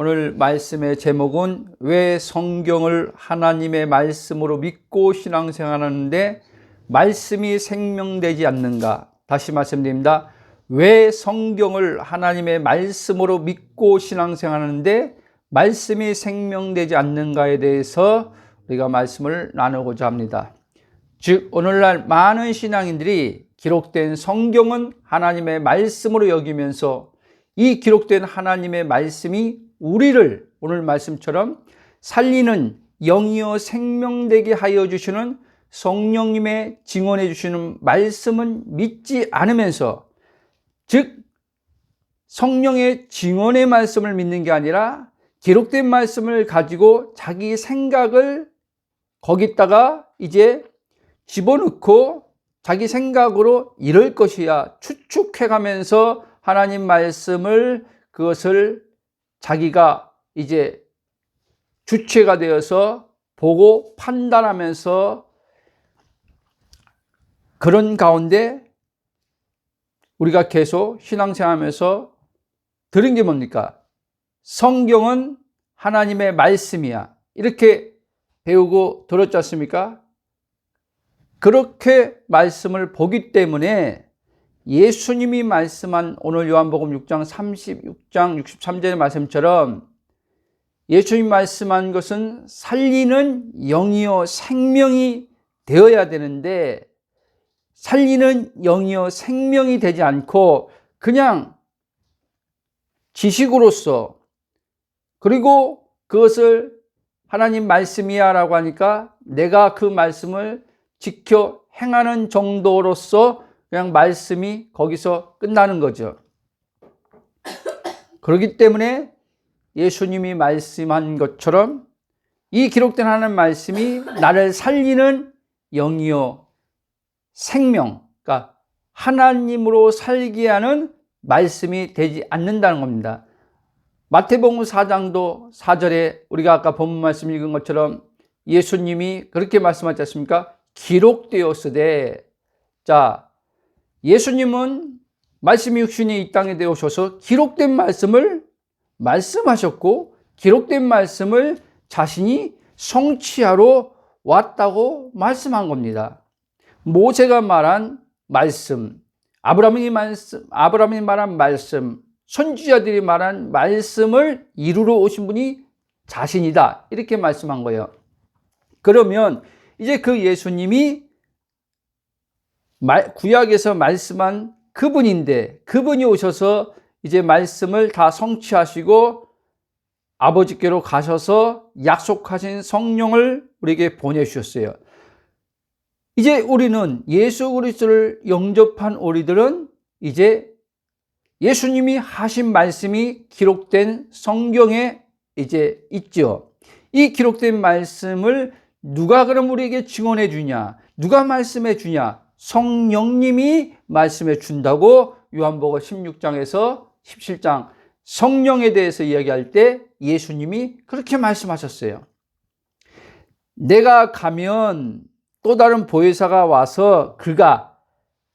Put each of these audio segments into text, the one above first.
오늘 말씀의 제목은 왜 성경을 하나님의 말씀으로 믿고 신앙생활하는데 말씀이 생명되지 않는가? 다시 말씀드립니다. 왜 성경을 하나님의 말씀으로 믿고 신앙생활하는데 말씀이 생명되지 않는가에 대해서 우리가 말씀을 나누고자 합니다. 즉 오늘날 많은 신앙인들이 기록된 성경은 하나님의 말씀으로 여기면서 이 기록된 하나님의 말씀이 우리를 오늘 말씀처럼 살리는 영이요 생명되게 하여 주시는 성령님의 증언해 주시는 말씀은 믿지 않으면서, 즉 성령의 증언의 말씀을 믿는 게 아니라 기록된 말씀을 가지고 자기 생각을 거기다가 이제 집어넣고 자기 생각으로 이럴 것이야 추측해 가면서 하나님 말씀을 그것을 자기가 이제 주체가 되어서 보고 판단하면서 그런 가운데 우리가 계속 신앙생활하면서 들은 게 뭡니까? 성경은 하나님의 말씀이야. 이렇게 배우고 들었지 않습니까? 그렇게 말씀을 보기 때문에 예수님이 말씀한 오늘 요한복음 6장 36장 63절의 말씀처럼 예수님이 말씀한 것은 살리는 영이요 생명이 되어야 되는데 살리는 영이요 생명이 되지 않고 그냥 지식으로서, 그리고 그것을 하나님 말씀이야 라고 하니까 내가 그 말씀을 지켜 행하는 정도로서 그냥 말씀이 거기서 끝나는 거죠. 그렇기 때문에 예수님이 말씀한 것처럼 이 기록된 하나님 말씀이 나를 살리는 영이요 생명, 그러니까 하나님으로 살게 하는 말씀이 되지 않는다는 겁니다. 마태복음 4장도 4절에 우리가 아까 본문 말씀 읽은 것처럼 예수님이 그렇게 말씀하지 않습니까? 기록되었으되, 자, 예수님은 말씀이 육신이 이 땅에 되어오셔서 기록된 말씀을 말씀하셨고 기록된 말씀을 자신이 성취하러 왔다고 말씀한 겁니다. 모세가 말한 말씀, 아브라함이 말한 말씀, 선지자들이 말한 말씀을 이루러 오신 분이 자신이다, 이렇게 말씀한 거예요. 그러면 이제 그 예수님이 구약에서 말씀한 그분인데 그분이 오셔서 이제 말씀을 다 성취하시고 아버지께로 가셔서 약속하신 성령을 우리에게 보내주셨어요. 이제 우리는 예수 그리스도를 영접한 우리들은 이제 예수님이 하신 말씀이 기록된 성경에 이제 있죠. 이 기록된 말씀을 누가 그럼 우리에게 증언해 주냐? 누가 말씀해 주냐? 성령님이 말씀해 준다고 요한복음 16장에서 17장 성령에 대해서 이야기할 때 예수님이 그렇게 말씀하셨어요. 내가 가면 또 다른 보혜사가 와서 그가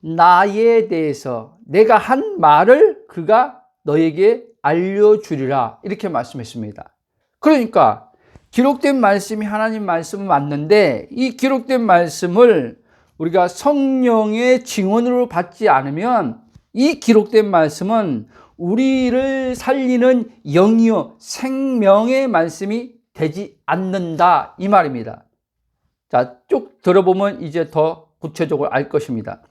나에 대해서 내가 한 말을 그가 너에게 알려주리라, 이렇게 말씀했습니다. 그러니까 기록된 말씀이 하나님 말씀은 맞는데 이 기록된 말씀을 우리가 성령의 증언으로 받지 않으면 이 기록된 말씀은 우리를 살리는 영이요 생명의 말씀이 되지 않는다, 이 말입니다. 자, 쭉 들어보면 이제 더 구체적으로 알 것입니다.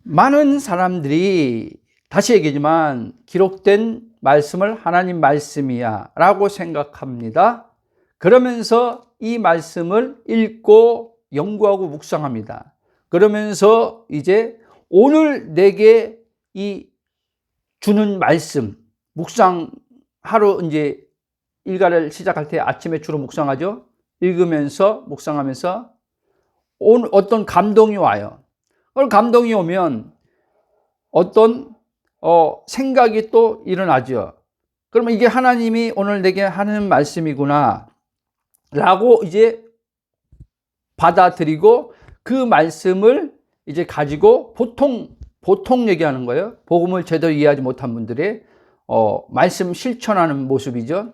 많은 사람들이, 다시 얘기하지만 기록된 말씀을 하나님 말씀이야 라고 생각합니다. 그러면서 이 말씀을 읽고 연구하고 묵상합니다. 그러면서 이제 오늘 내게 이 주는 말씀, 묵상, 하루 이제 일과를 시작할 때 아침에 주로 묵상하죠. 읽으면서 묵상하면서 오늘 어떤 감동이 와요. 오늘 감동이 오면 어떤 생각이 또 일어나죠. 그러면 이게 하나님이 오늘 내게 하는 말씀이구나 라고 이제 받아들이고 그 말씀을 이제 가지고 보통 얘기하는 거예요. 복음을 제대로 이해하지 못한 분들이 말씀 실천하는 모습이죠.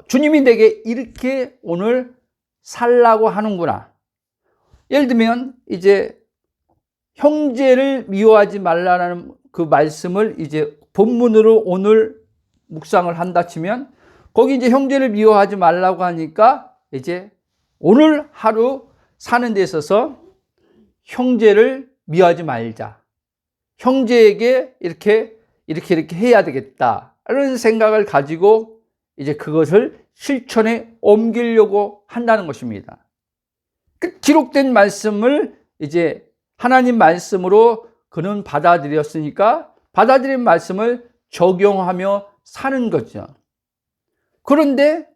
주님이 내게 이렇게 오늘 살라고 하는구나. 예를 들면 이제 형제를 미워하지 말라는 그 말씀을 이제 본문으로 오늘 묵상을 한다 치면, 거기 이제 형제를 미워하지 말라고 하니까 이제 오늘 하루 사는 데 있어서 형제를 미워하지 말자. 형제에게 이렇게 해야 되겠다. 이런 생각을 가지고 이제 그것을 실천에 옮기려고 한다는 것입니다. 그 기록된 말씀을 이제 하나님 말씀으로 그는 받아들였으니까 받아들인 말씀을 적용하며 사는 거죠. 그런데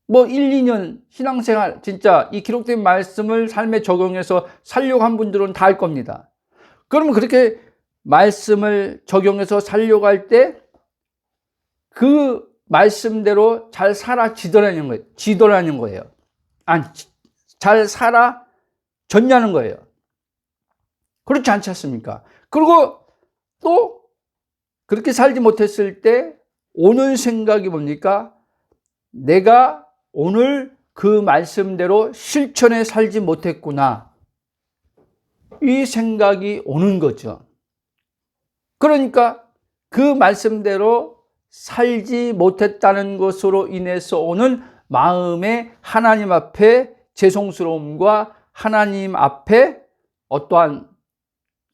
뭐 1, 2년 신앙생활 진짜 이 기록된 말씀을 삶에 적용해서 살려고 한 분들은 다 할 겁니다. 그러면 그렇게 말씀을 적용해서 살려고 할 때 그 말씀대로 잘 지도라는 거예요. 아니, 잘 살아졌냐는 거예요. 그렇지 않지 않습니까? 그리고 또 그렇게 살지 못했을 때 오는 생각이 뭡니까? 내가 오늘 그 말씀대로 실천해 살지 못했구나. 이 생각이 오는 거죠. 그러니까 그 말씀대로 살지 못했다는 것으로 인해서 오는 마음의 하나님 앞에 죄송스러움과 하나님 앞에 어떠한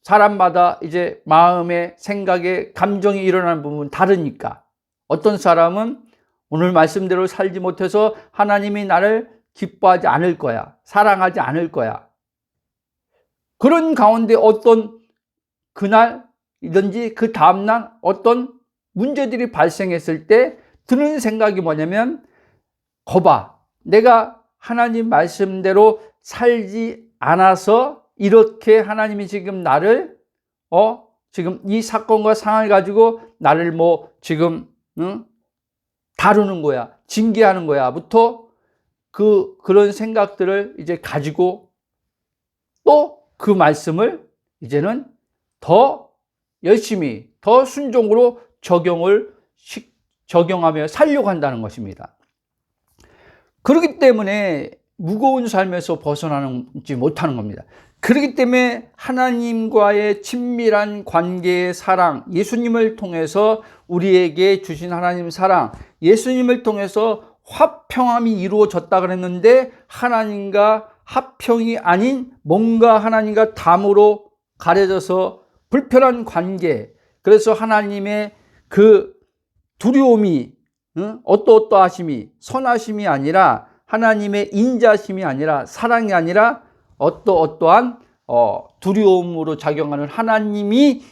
사람마다 이제 마음의 생각에 감정이 일어나는 부분은 다르니까, 어떤 사람은 오늘 말씀대로 살지 못해서 하나님이 나를 기뻐하지 않을 거야, 사랑하지 않을 거야. 그런 가운데 어떤 그날이든지 그 다음날 어떤 문제들이 발생했을 때 드는 생각이 뭐냐면, 거봐, 내가 하나님 말씀대로 살지 않아서 이렇게 하나님이 지금 나를 지금 이 사건과 상황을 가지고 나를 뭐 지금 다루는 거야, 징계하는 거야 부터 그런 생각들을 이제 가지고 또 그 말씀을 이제는 더 열심히 더 순종으로 적용하며 살려고 한다는 것입니다. 그렇기 때문에 무거운 삶에서 벗어나지 못하는 겁니다. 그렇기 때문에 하나님과의 친밀한 관계의 사랑, 예수님을 통해서 우리에게 주신 하나님 사랑, 예수님을 통해서 화평함이 이루어졌다 그랬는데, 하나님과 합평이 아닌 뭔가 하나님과 담으로 가려져서 불편한 관계, 그래서 하나님의 그 두려움이, 어떠하심이, 선하심이 아니라 하나님의 인자심이 아니라 사랑이 아니라 어떠한 두려움으로 작용하는 하나님이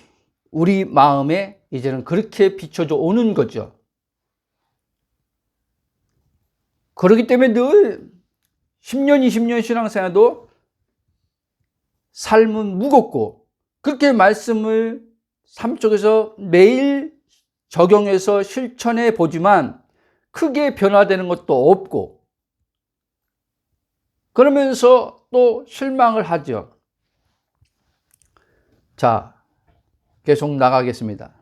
우리 마음에 이제는 그렇게 비춰져 오는 거죠. 그렇기 때문에 늘 10년, 20년 신앙생활도 삶은 무겁고, 그렇게 말씀을 삶 속에서 매일 적용해서 실천해 보지만 크게 변화되는 것도 없고, 그러면서 또 실망을 하죠. 자, 계속 나가겠습니다.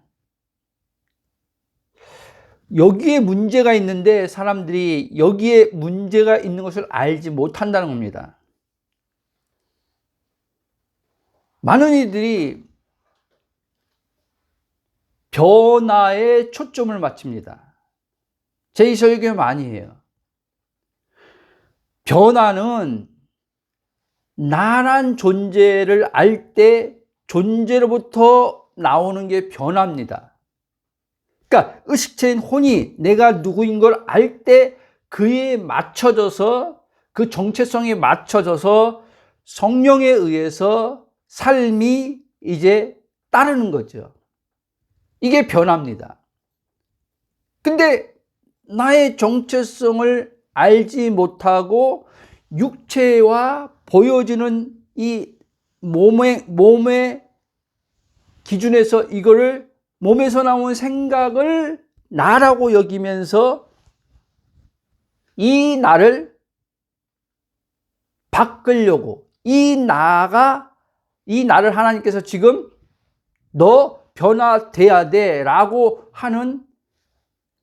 여기에 문제가 있는데 사람들이 여기에 문제가 있는 것을 알지 못한다는 겁니다. 많은 이들이 변화에 초점을 맞춥니다. 제 이 설교 많이 해요. 변화는 나란 존재를 알 때 존재로부터 나오는 게 변화입니다. 그러니까 의식체인 혼이 내가 누구인 걸 알 때 그에 맞춰져서, 그 정체성에 맞춰져서 성령에 의해서 삶이 이제 따르는 거죠. 이게 변화입니다. 근데 나의 정체성을 알지 못하고 육체와 보여지는 이 몸의 기준에서 이거를, 몸에서 나온 생각을 나라고 여기면서 이 나를 바꾸려고, 이 나를 하나님께서 지금 너 변화돼야 돼 라고 하는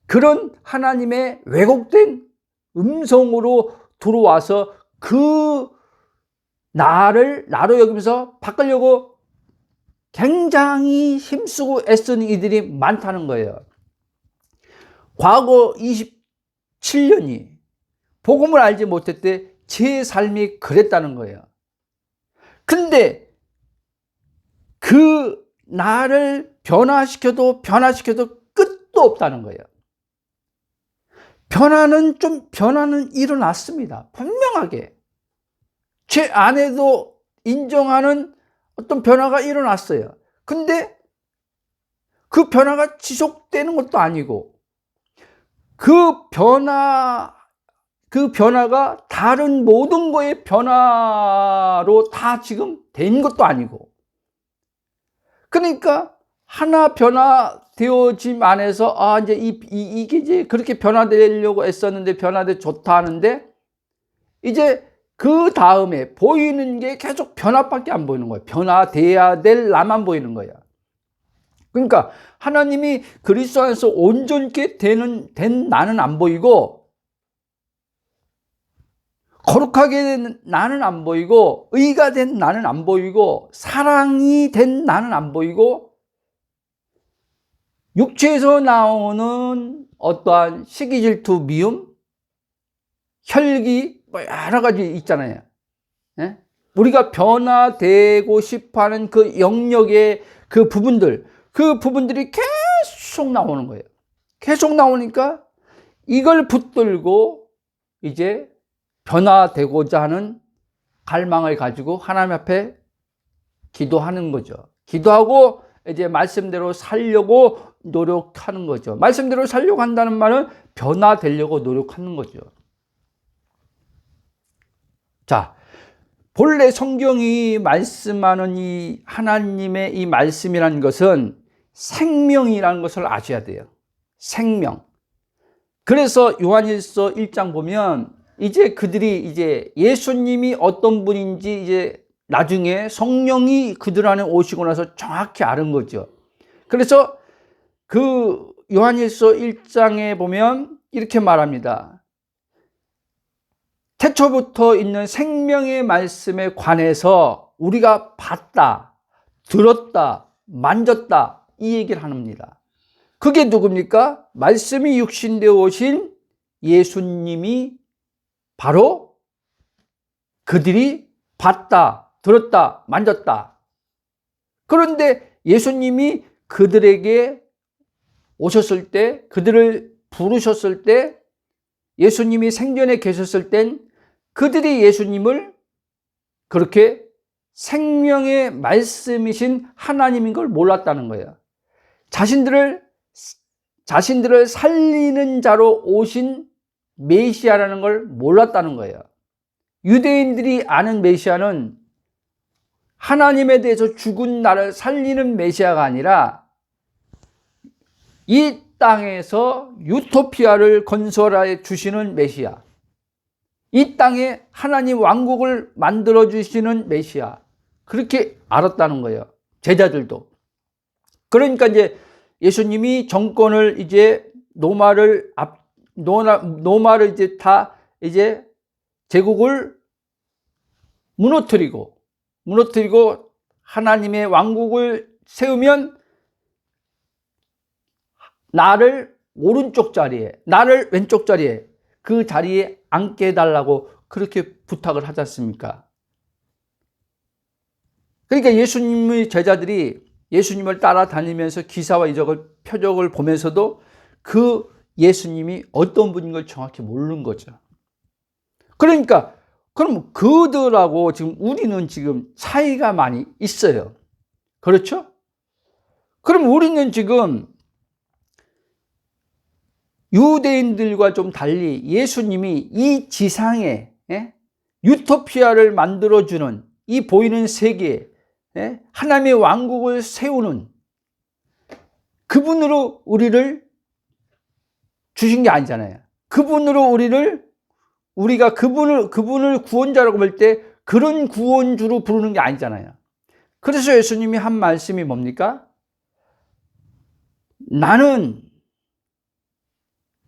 그런 하나님의 왜곡된 음성으로 들어와서 그 나로 여기면서 바꾸려고 굉장히 힘쓰고 애쓰는 이들이 많다는 거예요. 과거 27년이 복음을 알지 못했대 제 삶이 그랬다는 거예요. 근데 그 나를 변화시켜도 끝도 없다는 거예요. 변화는 일어났습니다. 분명하게. 제 안에도 인정하는 어떤 변화가 일어났어요. 근데 그 변화가 지속되는 것도 아니고, 그 변화가 다른 모든 거의 변화로 다 지금 된 것도 아니고, 그러니까 하나 변화되어짐 안에서 이제 이게 이제 그렇게 변화되려고 애썼는데 변화돼 좋다 하는데, 이제 그 다음에 보이는 게 계속 변화밖에 안 보이는 거예요. 변화돼야 될 나만 보이는 거예요. 그러니까 하나님이 그리스도 안에서 온전케 된 나는 안 보이고, 거룩하게 된 나는 안 보이고, 의가 된 나는 안 보이고, 사랑이 된 나는 안 보이고, 육체에서 나오는 어떠한 시기, 질투, 미움, 혈기, 여러 가지 있잖아요. 예? 우리가 변화되고 싶어하는 그 영역의 그 부분들이 계속 나오는 거예요. 계속 나오니까 이걸 붙들고 이제 변화되고자 하는 갈망을 가지고 하나님 앞에 기도하는 거죠. 기도하고 이제 말씀대로 살려고 노력하는 거죠. 말씀대로 살려고 한다는 말은 변화되려고 노력하는 거죠. 자, 본래 성경이 말씀하는 이 하나님의 이 말씀이라는 것은 생명이라는 것을 아셔야 돼요. 생명. 그래서 요한일서 1장 보면 이제 그들이 이제 예수님이 어떤 분인지 이제 나중에 성령이 그들 안에 오시고 나서 정확히 아는 거죠. 그래서 그 요한일서 1장에 보면 이렇게 말합니다. 태초부터 있는 생명의 말씀에 관해서 우리가 봤다, 들었다, 만졌다 이 얘기를 합니다. 그게 누굽니까? 말씀이 육신되어 오신 예수님이 바로 그들이 봤다, 들었다, 만졌다. 그런데 예수님이 그들에게 오셨을 때, 그들을 부르셨을 때, 예수님이 생전에 계셨을 땐 그들이 예수님을 그렇게 생명의 말씀이신 하나님인 걸 몰랐다는 거예요. 자신들을 살리는 자로 오신 메시아라는 걸 몰랐다는 거예요. 유대인들이 아는 메시아는 하나님에 대해서 죽은 나를 살리는 메시아가 아니라 이 땅에서 유토피아를 건설해 주시는 메시아, 이 땅에 하나님 왕국을 만들어 주시는 메시아, 그렇게 알았다는 거예요. 제자들도. 그러니까 이제 예수님이 정권을 이제 노마를 이제 다 이제 제국을 무너뜨리고 하나님의 왕국을 세우면 나를 오른쪽 자리에, 나를 왼쪽 자리에, 그 자리에 앉게 해달라고 그렇게 부탁을 하지 않습니까? 그러니까 예수님의 제자들이 예수님을 따라다니면서 기사와 이적을, 표적을 보면서도 그 예수님이 어떤 분인 걸 정확히 모르는 거죠. 그러니까 그럼 그들하고 지금 우리는 지금 차이가 많이 있어요. 그렇죠? 그럼 우리는 지금 유대인들과 좀 달리 예수님이 이 지상에 유토피아를 만들어주는 이 보이는 세계에 하나님의 왕국을 세우는 그분으로 우리를 주신 게 아니잖아요. 그분으로 우리가 그분을 구원자라고 볼 때 그런 구원주로 부르는 게 아니잖아요. 그래서 예수님이 한 말씀이 뭡니까? 나는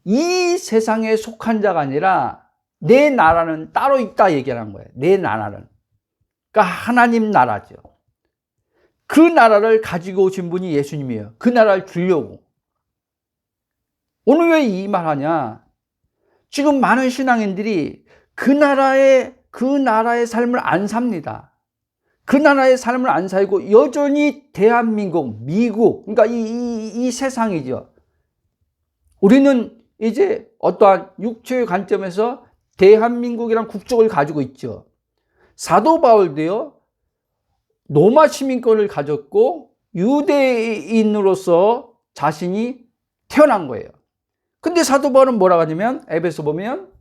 이 세상에 속한 자가 아니라 내 나라는 따로 있다 얘기하는 거예요. 내 나라는. 그러니까 하나님 나라죠. 그 나라를 가지고 오신 분이 예수님이에요. 그 나라를 주려고. 오늘 왜 이 말 하냐? 지금 많은 신앙인들이 그 나라의 삶을 안 삽니다. 그 나라의 삶을 안 살고 여전히 대한민국, 미국, 그러니까 이 세상이죠. 우리는 이제 어떠한 육체의 관점에서 대한민국이란 국적을 가지고 있죠. 사도 바울도요, 로마 시민권을 가졌고 유대인으로서 자신이 태어난 거예요. 근데 사도 바울은 뭐라고 하냐면, 에베소 보면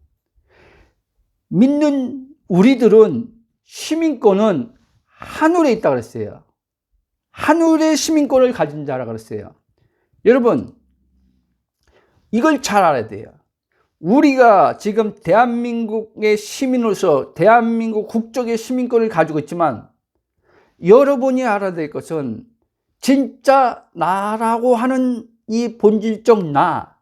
믿는 우리들은 시민권은 하늘에 있다고 그랬어요. 하늘의 시민권을 가진 자라고 그랬어요. 여러분, 이걸 잘 알아야 돼요. 우리가 지금 대한민국의 시민으로서 대한민국 국적의 시민권을 가지고 있지만, 여러분이 알아야 될 것은 진짜 나라고 하는 이 본질적 나,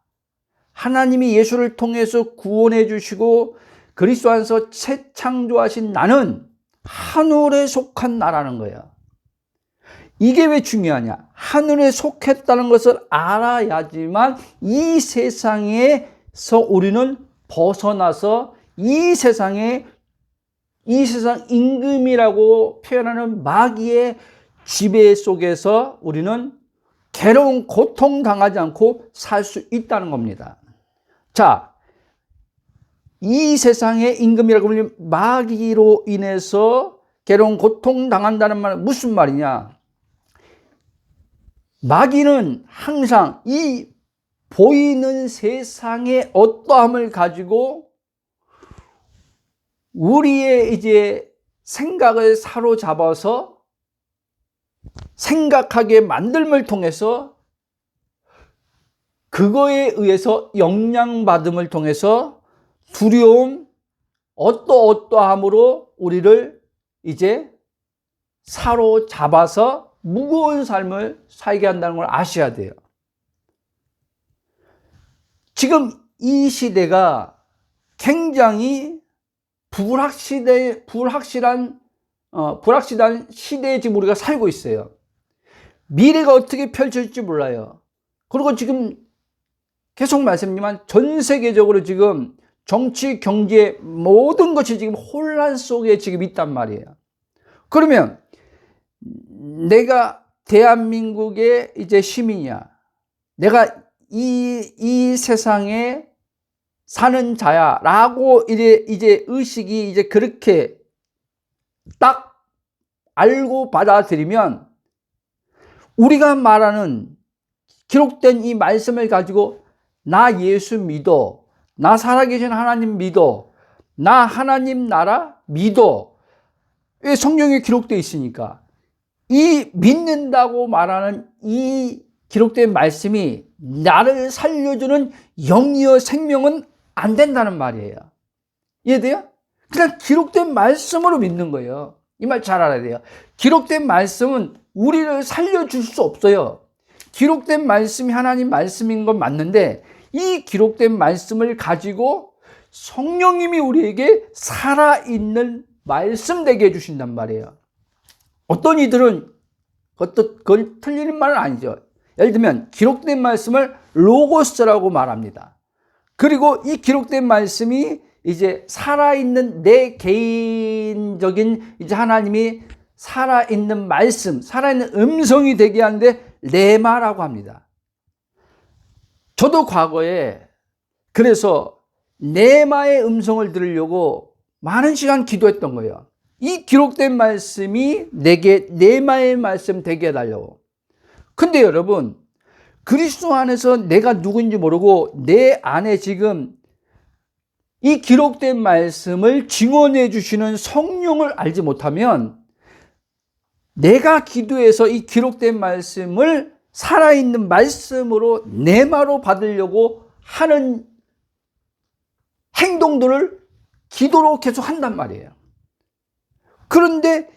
하나님이 예수를 통해서 구원해 주시고 그리스도 안에서 새 창조하신 나는 하늘에 속한 나라는 거예요. 이게 왜 중요하냐? 하늘에 속했다는 것을 알아야지만 이 세상에서 우리는 벗어나서 이 세상 임금이라고 표현하는 마귀의 지배 속에서 우리는 괴로운 고통 당하지 않고 살 수 있다는 겁니다. 자, 이 세상의 임금이라고 불리는 마귀로 인해서 괴로운 고통 당한다는 말은 무슨 말이냐? 마귀는 항상 이 보이는 세상의 어떠함을 가지고 우리의 이제 생각을 사로잡아서 생각하게 만듦을 통해서 그거에 의해서 영향받음을 통해서 두려움, 어떠함으로 우리를 이제 사로잡아서 무거운 삶을 살게 한다는 걸 아셔야 돼요. 지금 이 시대가 굉장히 불확실한 시대에 지금 우리가 살고 있어요. 미래가 어떻게 펼쳐질지 몰라요. 그리고 지금 계속 말씀드리지만 전 세계적으로 지금 정치, 경제 모든 것이 지금 혼란 속에 지금 있단 말이에요. 그러면 내가 대한민국의 이제 시민이야. 내가 이 세상에 사는 자야. 라고 이제 의식이 이제 그렇게 딱 알고 받아들이면 우리가 말하는 기록된 이 말씀을 가지고 나 예수 믿어. 나 살아계신 하나님 믿어. 나 하나님 나라 믿어. 왜 성경에 기록되어 있으니까. 이 믿는다고 말하는 이 기록된 말씀이 나를 살려주는 영이여 생명은 안 된다는 말이에요. 이해돼요? 그냥 기록된 말씀으로 믿는 거예요. 이 말 잘 알아야 돼요. 기록된 말씀은 우리를 살려줄 수 없어요. 기록된 말씀이 하나님 말씀인 건 맞는데 이 기록된 말씀을 가지고 성령님이 우리에게 살아있는 말씀 되게 해주신단 말이에요. 어떤 이들은 그건 틀리는 말은 아니죠. 예를 들면 기록된 말씀을 로고스라고 말합니다. 그리고 이 기록된 말씀이 이제 살아있는 내 개인적인 이제 하나님이 살아있는 말씀, 살아있는 음성이 되게 하는데 레마라고 합니다. 저도 과거에 그래서 레마의 음성을 들으려고 많은 시간 기도했던 거예요. 이 기록된 말씀이 내게 레마의 말씀 되게 해달라고. 근데 여러분, 그리스도 안에서 내가 누구인지 모르고 내 안에 지금 이 기록된 말씀을 증언해 주시는 성령을 알지 못하면 내가 기도해서 이 기록된 말씀을 살아있는 말씀으로 내마로 받으려고 하는 행동들을 기도로 계속 한단 말이에요. 그런데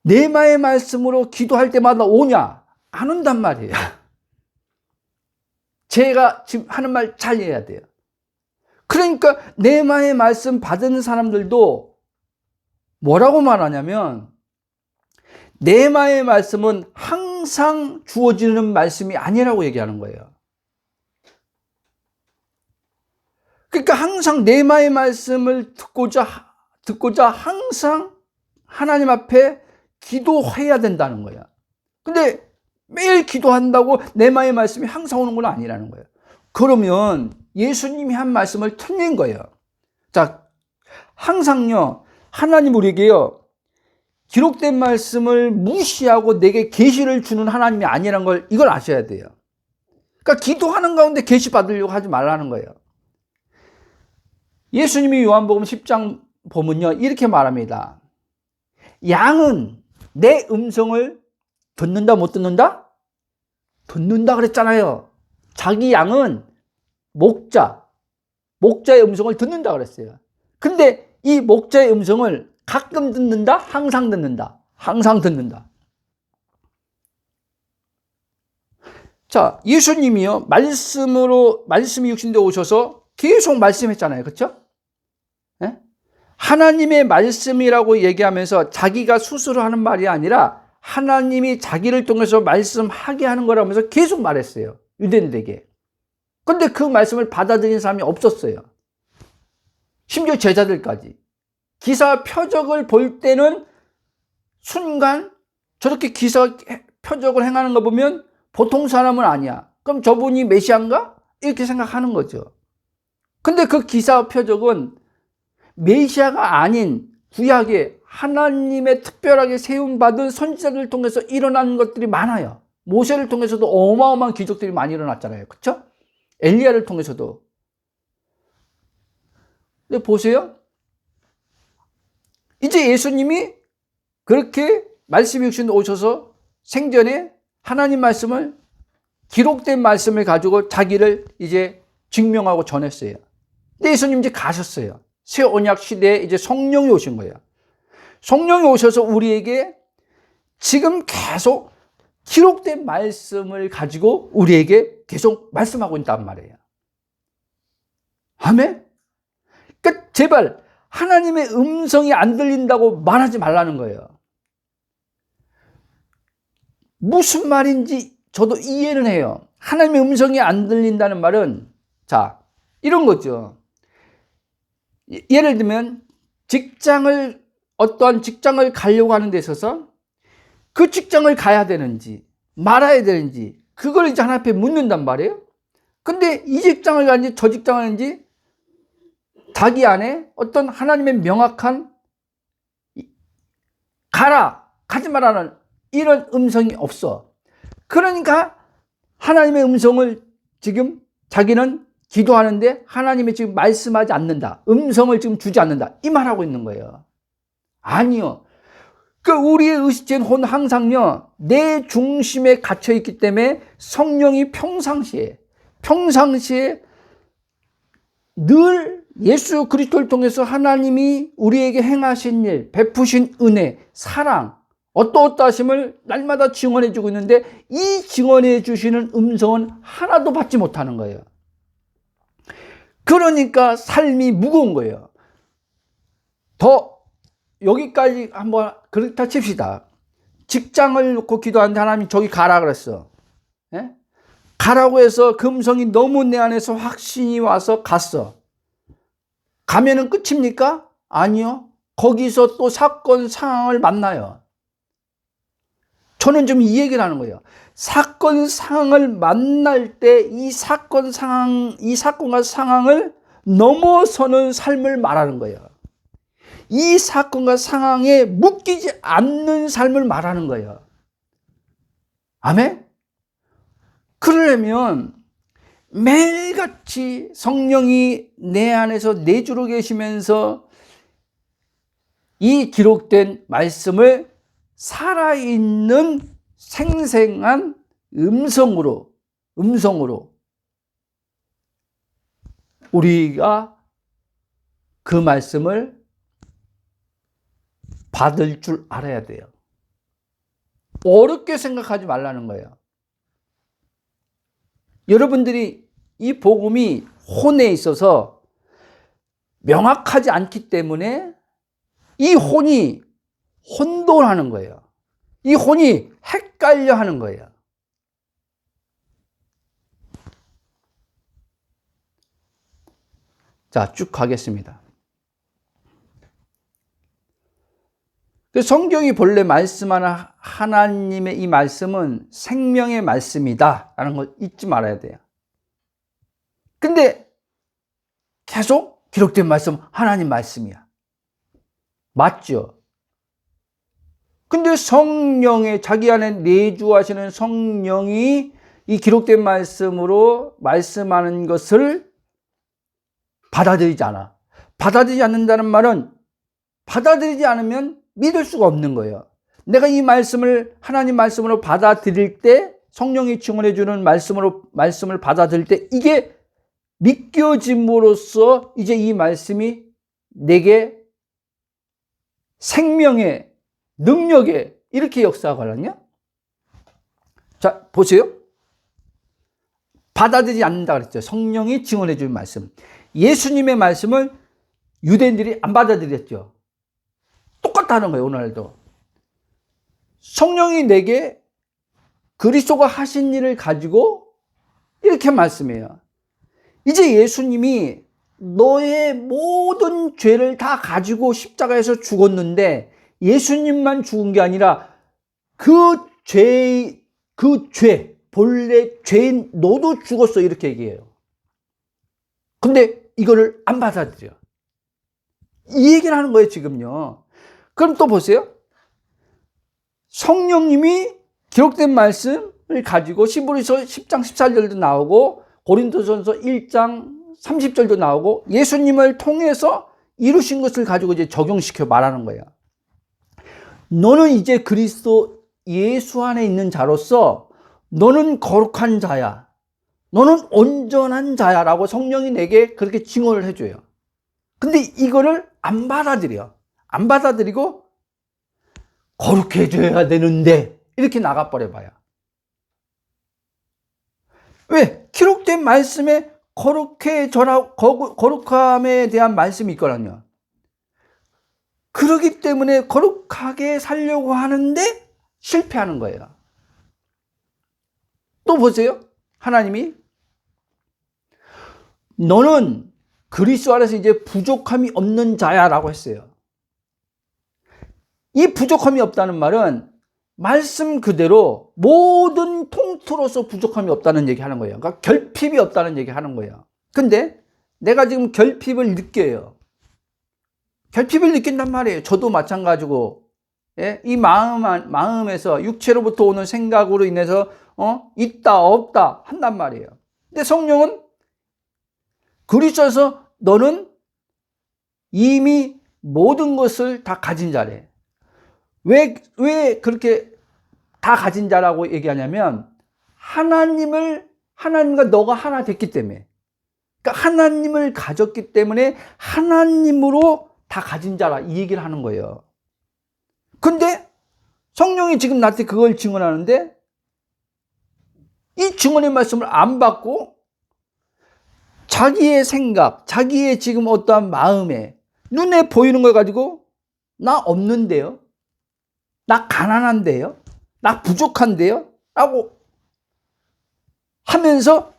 내마의 말씀으로 기도할 때마다 오냐? 안 온단 말이에요. 제가 지금 하는 말 잘 이해해야 돼요. 그러니까 뇌마의 말씀 받은 사람들도 뭐라고 말하냐면, 뇌마의 말씀은 항상 주어지는 말씀이 아니라고 얘기하는 거예요. 그러니까 항상 뇌마의 말씀을 듣고자 항상 하나님 앞에 기도해야 된다는 거야. 근데 매일 기도한다고 뇌마의 말씀이 항상 오는 건 아니라는 거예요. 그러면 예수님이 한 말씀을 틀린 거예요. 자, 항상요, 하나님 우리에게요, 기록된 말씀을 무시하고 내게 계시를 주는 하나님이 아니라는 걸, 이걸 아셔야 돼요. 그러니까 기도하는 가운데 계시 받으려고 하지 말라는 거예요. 예수님이 요한복음 10장 보면요, 이렇게 말합니다. 양은 내 음성을 듣는다, 못 듣는다? 듣는다 그랬잖아요. 자기 양은 목자의 음성을 듣는다 그랬어요. 근데 이 목자의 음성을 가끔 듣는다? 항상 듣는다? 항상 듣는다. 자, 예수님이요, 말씀이 육신되어 오셔서 계속 말씀했잖아요. 그렇죠? 네? 하나님의 말씀이라고 얘기하면서 자기가 스스로 하는 말이 아니라 하나님이 자기를 통해서 말씀하게 하는 거라면서 계속 말했어요. 유대인들에게. 근데 그 말씀을 받아들인 사람이 없었어요. 심지어 제자들까지. 기사 표적을 볼 때는 순간 저렇게 기사 표적을 행하는 거 보면 보통 사람은 아니야. 그럼 저분이 메시아인가? 이렇게 생각하는 거죠. 근데 그 기사 표적은 메시아가 아닌 구약에 하나님의 특별하게 세움받은 선지자들을 통해서 일어난 것들이 많아요. 모세를 통해서도 어마어마한 기적들이 많이 일어났잖아요. 그렇죠? 엘리야를 통해서도. 근데 보세요. 이제 예수님이 그렇게 말씀이 육신으로 오셔서 생전에 하나님 말씀을, 기록된 말씀을 가지고 자기를 이제 증명하고 전했어요. 근데 예수님 이제 가셨어요. 새 언약 시대에 이제 성령이 오신 거예요. 성령이 오셔서 우리에게 지금 계속 기록된 말씀을 가지고 우리에게 계속 말씀하고 있단 말이에요. 아멘? 그러니까 제발 하나님의 음성이 안 들린다고 말하지 말라는 거예요. 무슨 말인지 저도 이해는 해요. 하나님의 음성이 안 들린다는 말은, 자, 이런 거죠. 예를 들면 어떠한 직장을 가려고 하는 데 있어서 그 직장을 가야 되는지 말아야 되는지 그걸 이제 하나님 앞에 묻는단 말이에요. 근데 이 직장을 가는지 저 직장을 가는지 자기 안에 어떤 하나님의 명확한 가지 말라는 이런 음성이 없어. 그러니까 하나님의 음성을 지금 자기는 기도하는데 하나님이 지금 말씀하지 않는다. 음성을 지금 주지 않는다. 이 말하고 있는 거예요. 아니요. 그 우리의 의식은 항상요, 내 중심에 갇혀 있기 때문에 성령이 평상시에 늘 예수 그리스도를 통해서 하나님이 우리에게 행하신 일, 베푸신 은혜, 사랑, 어떠하심을 날마다 증언해 주고 있는데 이 증언해 주시는 음성은 하나도 받지 못하는 거예요. 그러니까 삶이 무거운 거예요. 여기까지 한번 그렇다 칩시다. 직장을 놓고 기도하는데 하나님이 저기 가라 그랬어. 예? 가라고 해서 그 음성이 너무 내 안에서 확신이 와서 갔어. 가면은 끝입니까? 아니요. 거기서 또 사건 상황을 만나요. 저는 좀 이 얘기를 하는 거예요. 사건 상황을 만날 때 이 사건과 상황을 넘어서는 삶을 말하는 거예요. 이 사건과 상황에 묶이지 않는 삶을 말하는 거예요. 아멘? 그러려면 매일같이 성령이 내 안에서 내주로 계시면서 이 기록된 말씀을 살아있는 생생한 음성으로 우리가 그 말씀을 받을 줄 알아야 돼요. 어렵게 생각하지 말라는 거예요. 여러분들이 이 복음이 혼에 있어서 명확하지 않기 때문에 이 혼이 혼돈하는 거예요. 이 혼이 헷갈려 하는 거예요. 자, 쭉 가겠습니다. 성경이 본래 말씀하는 하나님의 이 말씀은 생명의 말씀이다 라는 걸 잊지 말아야 돼요. 근데 계속 기록된 말씀 하나님 말씀이야. 맞죠? 근데 성령의 자기 안에 내주하시는 성령이 이 기록된 말씀으로 말씀하는 것을 받아들이지 않아. 받아들이지 않는다는 말은 받아들이지 않으면 믿을 수가 없는 거예요. 내가 이 말씀을 하나님 말씀으로 받아들일 때, 성령이 증언해 주는 말씀을 받아들일 때 이게 믿겨짐으로써 이제 이 말씀이 내게 생명의 능력에 이렇게 역사하거든요. 자, 보세요. 받아들이지 않는다 그랬죠. 성령이 증언해 주는 말씀. 예수님의 말씀을 유대인들이 안 받아들였죠. 똑같다는 거예요. 오늘도 성령이 내게 그리스도가 하신 일을 가지고 이렇게 말씀해요. 이제 예수님이 너의 모든 죄를 다 가지고 십자가에서 죽었는데 예수님만 죽은 게 아니라 본래 죄인 너도 죽었어 이렇게 얘기해요. 근데 이거를 안 받아들여. 이 얘기를 하는 거예요 지금요. 그럼 또 보세요. 성령님이 기록된 말씀을 가지고 히브리서 10장 14절도 나오고 고린도전서 1장 30절도 나오고 예수님을 통해서 이루신 것을 가지고 이제 적용시켜 말하는 거예요. 너는 이제 그리스도 예수 안에 있는 자로서 너는 거룩한 자야. 너는 온전한 자야 라고 성령이 내게 그렇게 증언을 해줘요. 근데 이거를 안 받아들여. 안 받아들이고 거룩해져야 되는데 이렇게 나가버려봐요. 왜? 기록된 말씀에 거룩함에 대한 말씀이 있거든요. 그러기 때문에 거룩하게 살려고 하는데 실패하는 거예요. 또 보세요. 하나님이 너는 그리스도 안에서 이제 부족함이 없는 자야 라고 했어요. 이 부족함이 없다는 말은 말씀 그대로 모든 통틀어서 부족함이 없다는 얘기 하는 거예요. 그러니까 결핍이 없다는 얘기 하는 거예요. 근데 내가 지금 결핍을 느껴요. 결핍을 느낀단 말이에요. 저도 마찬가지고. 예? 이 마음에서 육체로부터 오는 생각으로 인해서 있다 없다 한단 말이에요. 근데 성령은 그리스도에서 너는 이미 모든 것을 다 가진 자래. 왜 그렇게 다 가진 자라고 얘기하냐면 하나님과 너가 하나 됐기 때문에. 그러니까 하나님을 가졌기 때문에 하나님으로 다 가진 자라 이 얘기를 하는 거예요. 근데 성령이 지금 나한테 그걸 증언하는데 이 증언의 말씀을 안 받고 자기의 생각, 자기의 지금 어떠한 마음에 눈에 보이는 걸 가지고 나 없는데요? 나 가난한데요? 나 부족한데요? 라고 하면서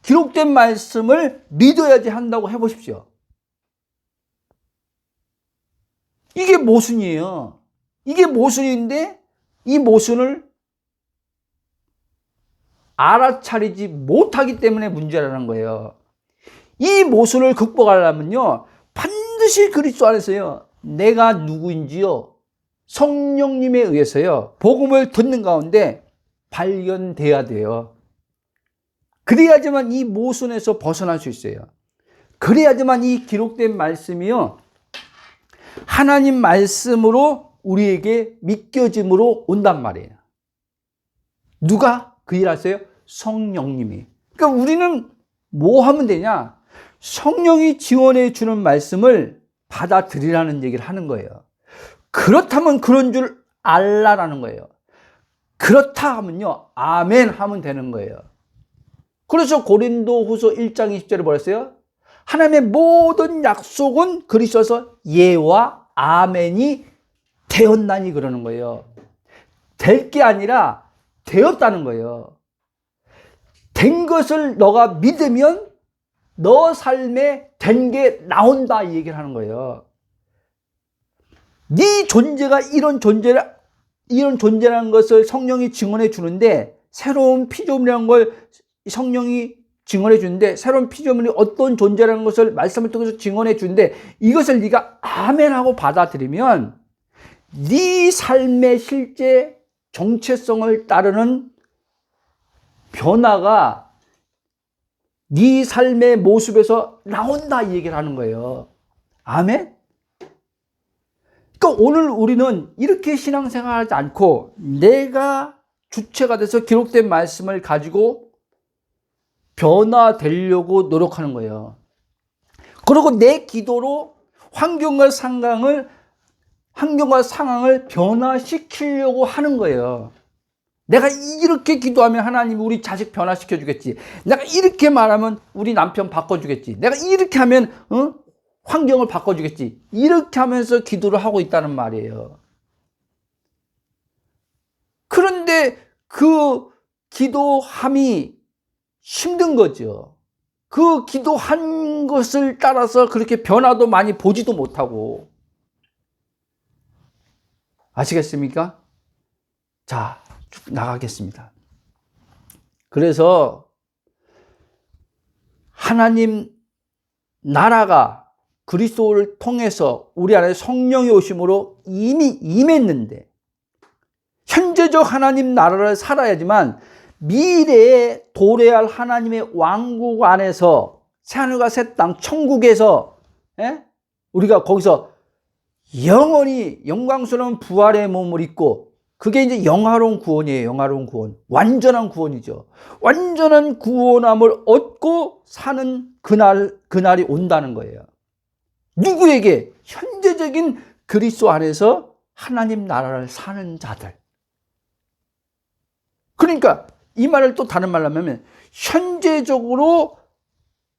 기록된 말씀을 믿어야지 한다고 해보십시오. 이게 모순이에요. 이게 모순인데 이 모순을 알아차리지 못하기 때문에 문제라는 거예요. 이 모순을 극복하려면요 반드시 그리스도 안에서요 내가 누구인지요 성령님에 의해서요 복음을 듣는 가운데 발견돼야 돼요. 그래야지만 이 모순에서 벗어날 수 있어요. 그래야지만 이 기록된 말씀이요 하나님 말씀으로 우리에게 믿겨짐으로 온단 말이에요. 누가 그 일 하세요? 성령님이. 그러니까 우리는 뭐 하면 되냐? 성령이 지원해 주는 말씀을 받아들이라는 얘기를 하는 거예요. 그렇다면 그런 줄 알라라는 거예요. 그렇다 하면요 아멘 하면 되는 거예요. 그래서 고린도후서 1장 20절에 뭐랬어요? 하나님의 모든 약속은 그리스도서 예와 아멘이 되었나니 그러는 거예요. 될 게 아니라 되었다는 거예요. 된 것을 너가 믿으면 너 삶에 된 게 나온다 이 얘기를 하는 거예요. 네 존재가 이런 존재라는 것을 성령이 증언해 주는데, 새로운 피조물이라는 걸 성령이 증언해 주는데, 새로운 피조물이 어떤 존재라는 것을 말씀을 통해서 증언해 주는데, 이것을 네가 아멘하고 받아들이면 네 삶의 실제 정체성을 따르는 변화가 네 삶의 모습에서 나온다 이 얘기를 하는 거예요. 아멘? 그러니까 오늘 우리는 이렇게 신앙생활하지 않고 내가 주체가 돼서 기록된 말씀을 가지고 변화되려고 노력하는 거예요. 그리고 내 기도로 환경과 상황을 변화시키려고 하는 거예요. 내가 이렇게 기도하면 하나님이 우리 자식 변화시켜 주겠지. 내가 이렇게 말하면 우리 남편 바꿔주겠지. 내가 이렇게 하면 환경을 바꿔주겠지. 이렇게 하면서 기도를 하고 있다는 말이에요. 그런데 그 기도함이 힘든 거죠. 그 기도한 것을 따라서 그렇게 변화도 많이 보지도 못하고. 아시겠습니까? 자, 쭉 나가겠습니다. 그래서 하나님 나라가 그리스도를 통해서 우리 안에 성령이 오심으로 이미 임했는데, 현재적 하나님 나라를 살아야지만 미래에 도래할 하나님의 왕국 안에서 새하늘과 새 땅 천국에서 우리가 거기서 영원히 영광스러운 부활의 몸을 입고, 그게 이제 영화로운 구원이에요. 영화로운 구원. 완전한 구원이죠. 완전한 구원함을 얻고 사는 그날이 온다는 거예요. 누구에게? 현재적인 그리스도 안에서 하나님 나라를 사는 자들. 그러니까 이 말을 또 다른 말로 하면, 현재적으로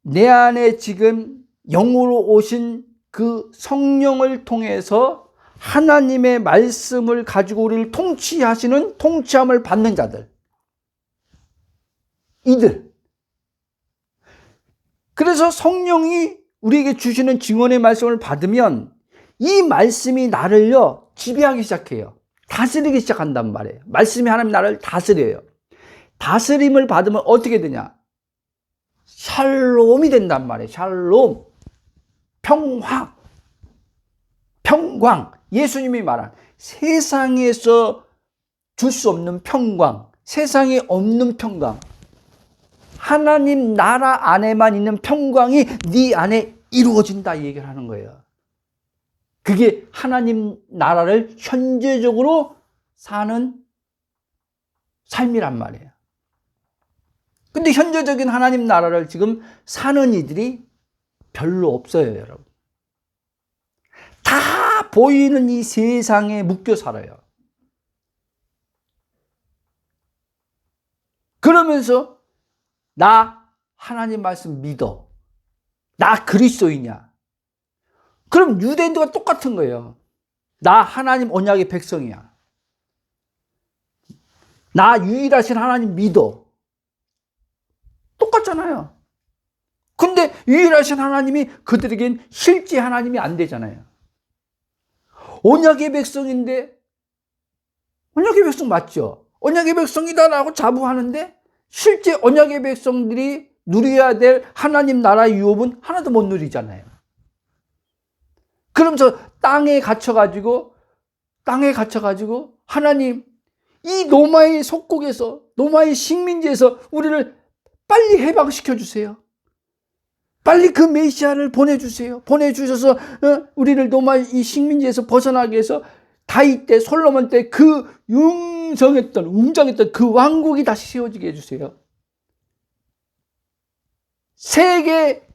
내 안에 지금 영으로 오신 그 성령을 통해서 하나님의 말씀을 가지고 우리를 통치함을 받는 자들. 이들. 그래서 성령이 우리에게 주시는 증언의 말씀을 받으면 이 말씀이 나를요 지배하기 시작해요. 다스리기 시작한단 말이에요. 말씀이 하나님 나를 다스려요. 다스림을 받으면 어떻게 되냐? 샬롬이 된단 말이에요. 샬롬. 평광. 예수님이 말한 세상에서 줄 수 없는 평강, 세상에 없는 평강, 하나님 나라 안에만 있는 평강이 네 안에 이루어진다 이 얘기를 하는 거예요. 그게 하나님 나라를 현재적으로 사는 삶이란 말이에요. 근데 현재적인 하나님 나라를 지금 사는 이들이 별로 없어요, 여러분. 다 보이는 이 세상에 묶여 살아요. 그러면서 나 하나님 말씀 믿어. 나 그리스도이냐? 그럼 유대인들과 똑같은 거예요. 나 하나님 언약의 백성이야. 나 유일하신 하나님 믿어. 똑같잖아요. 근데 유일하신 하나님이 그들에겐 실제 하나님이 안 되잖아요. 언약의 백성인데, 언약의 백성 맞죠? 언약의 백성이다라고 자부하는데 실제 언약의 백성들이 누려야 될 하나님 나라의 유업은 하나도 못 누리잖아요. 그러면서 땅에 갇혀가지고 하나님, 이 로마의 속국에서, 로마의 식민지에서 우리를 빨리 해방시켜 주세요. 빨리 그 메시아를 보내주세요. 보내주셔서 우리를 로마 이 식민지에서 벗어나게 해서 다윗 때, 솔로몬 때 그 웅장했던 그 왕국이 다시 세워지게 해주세요. 세계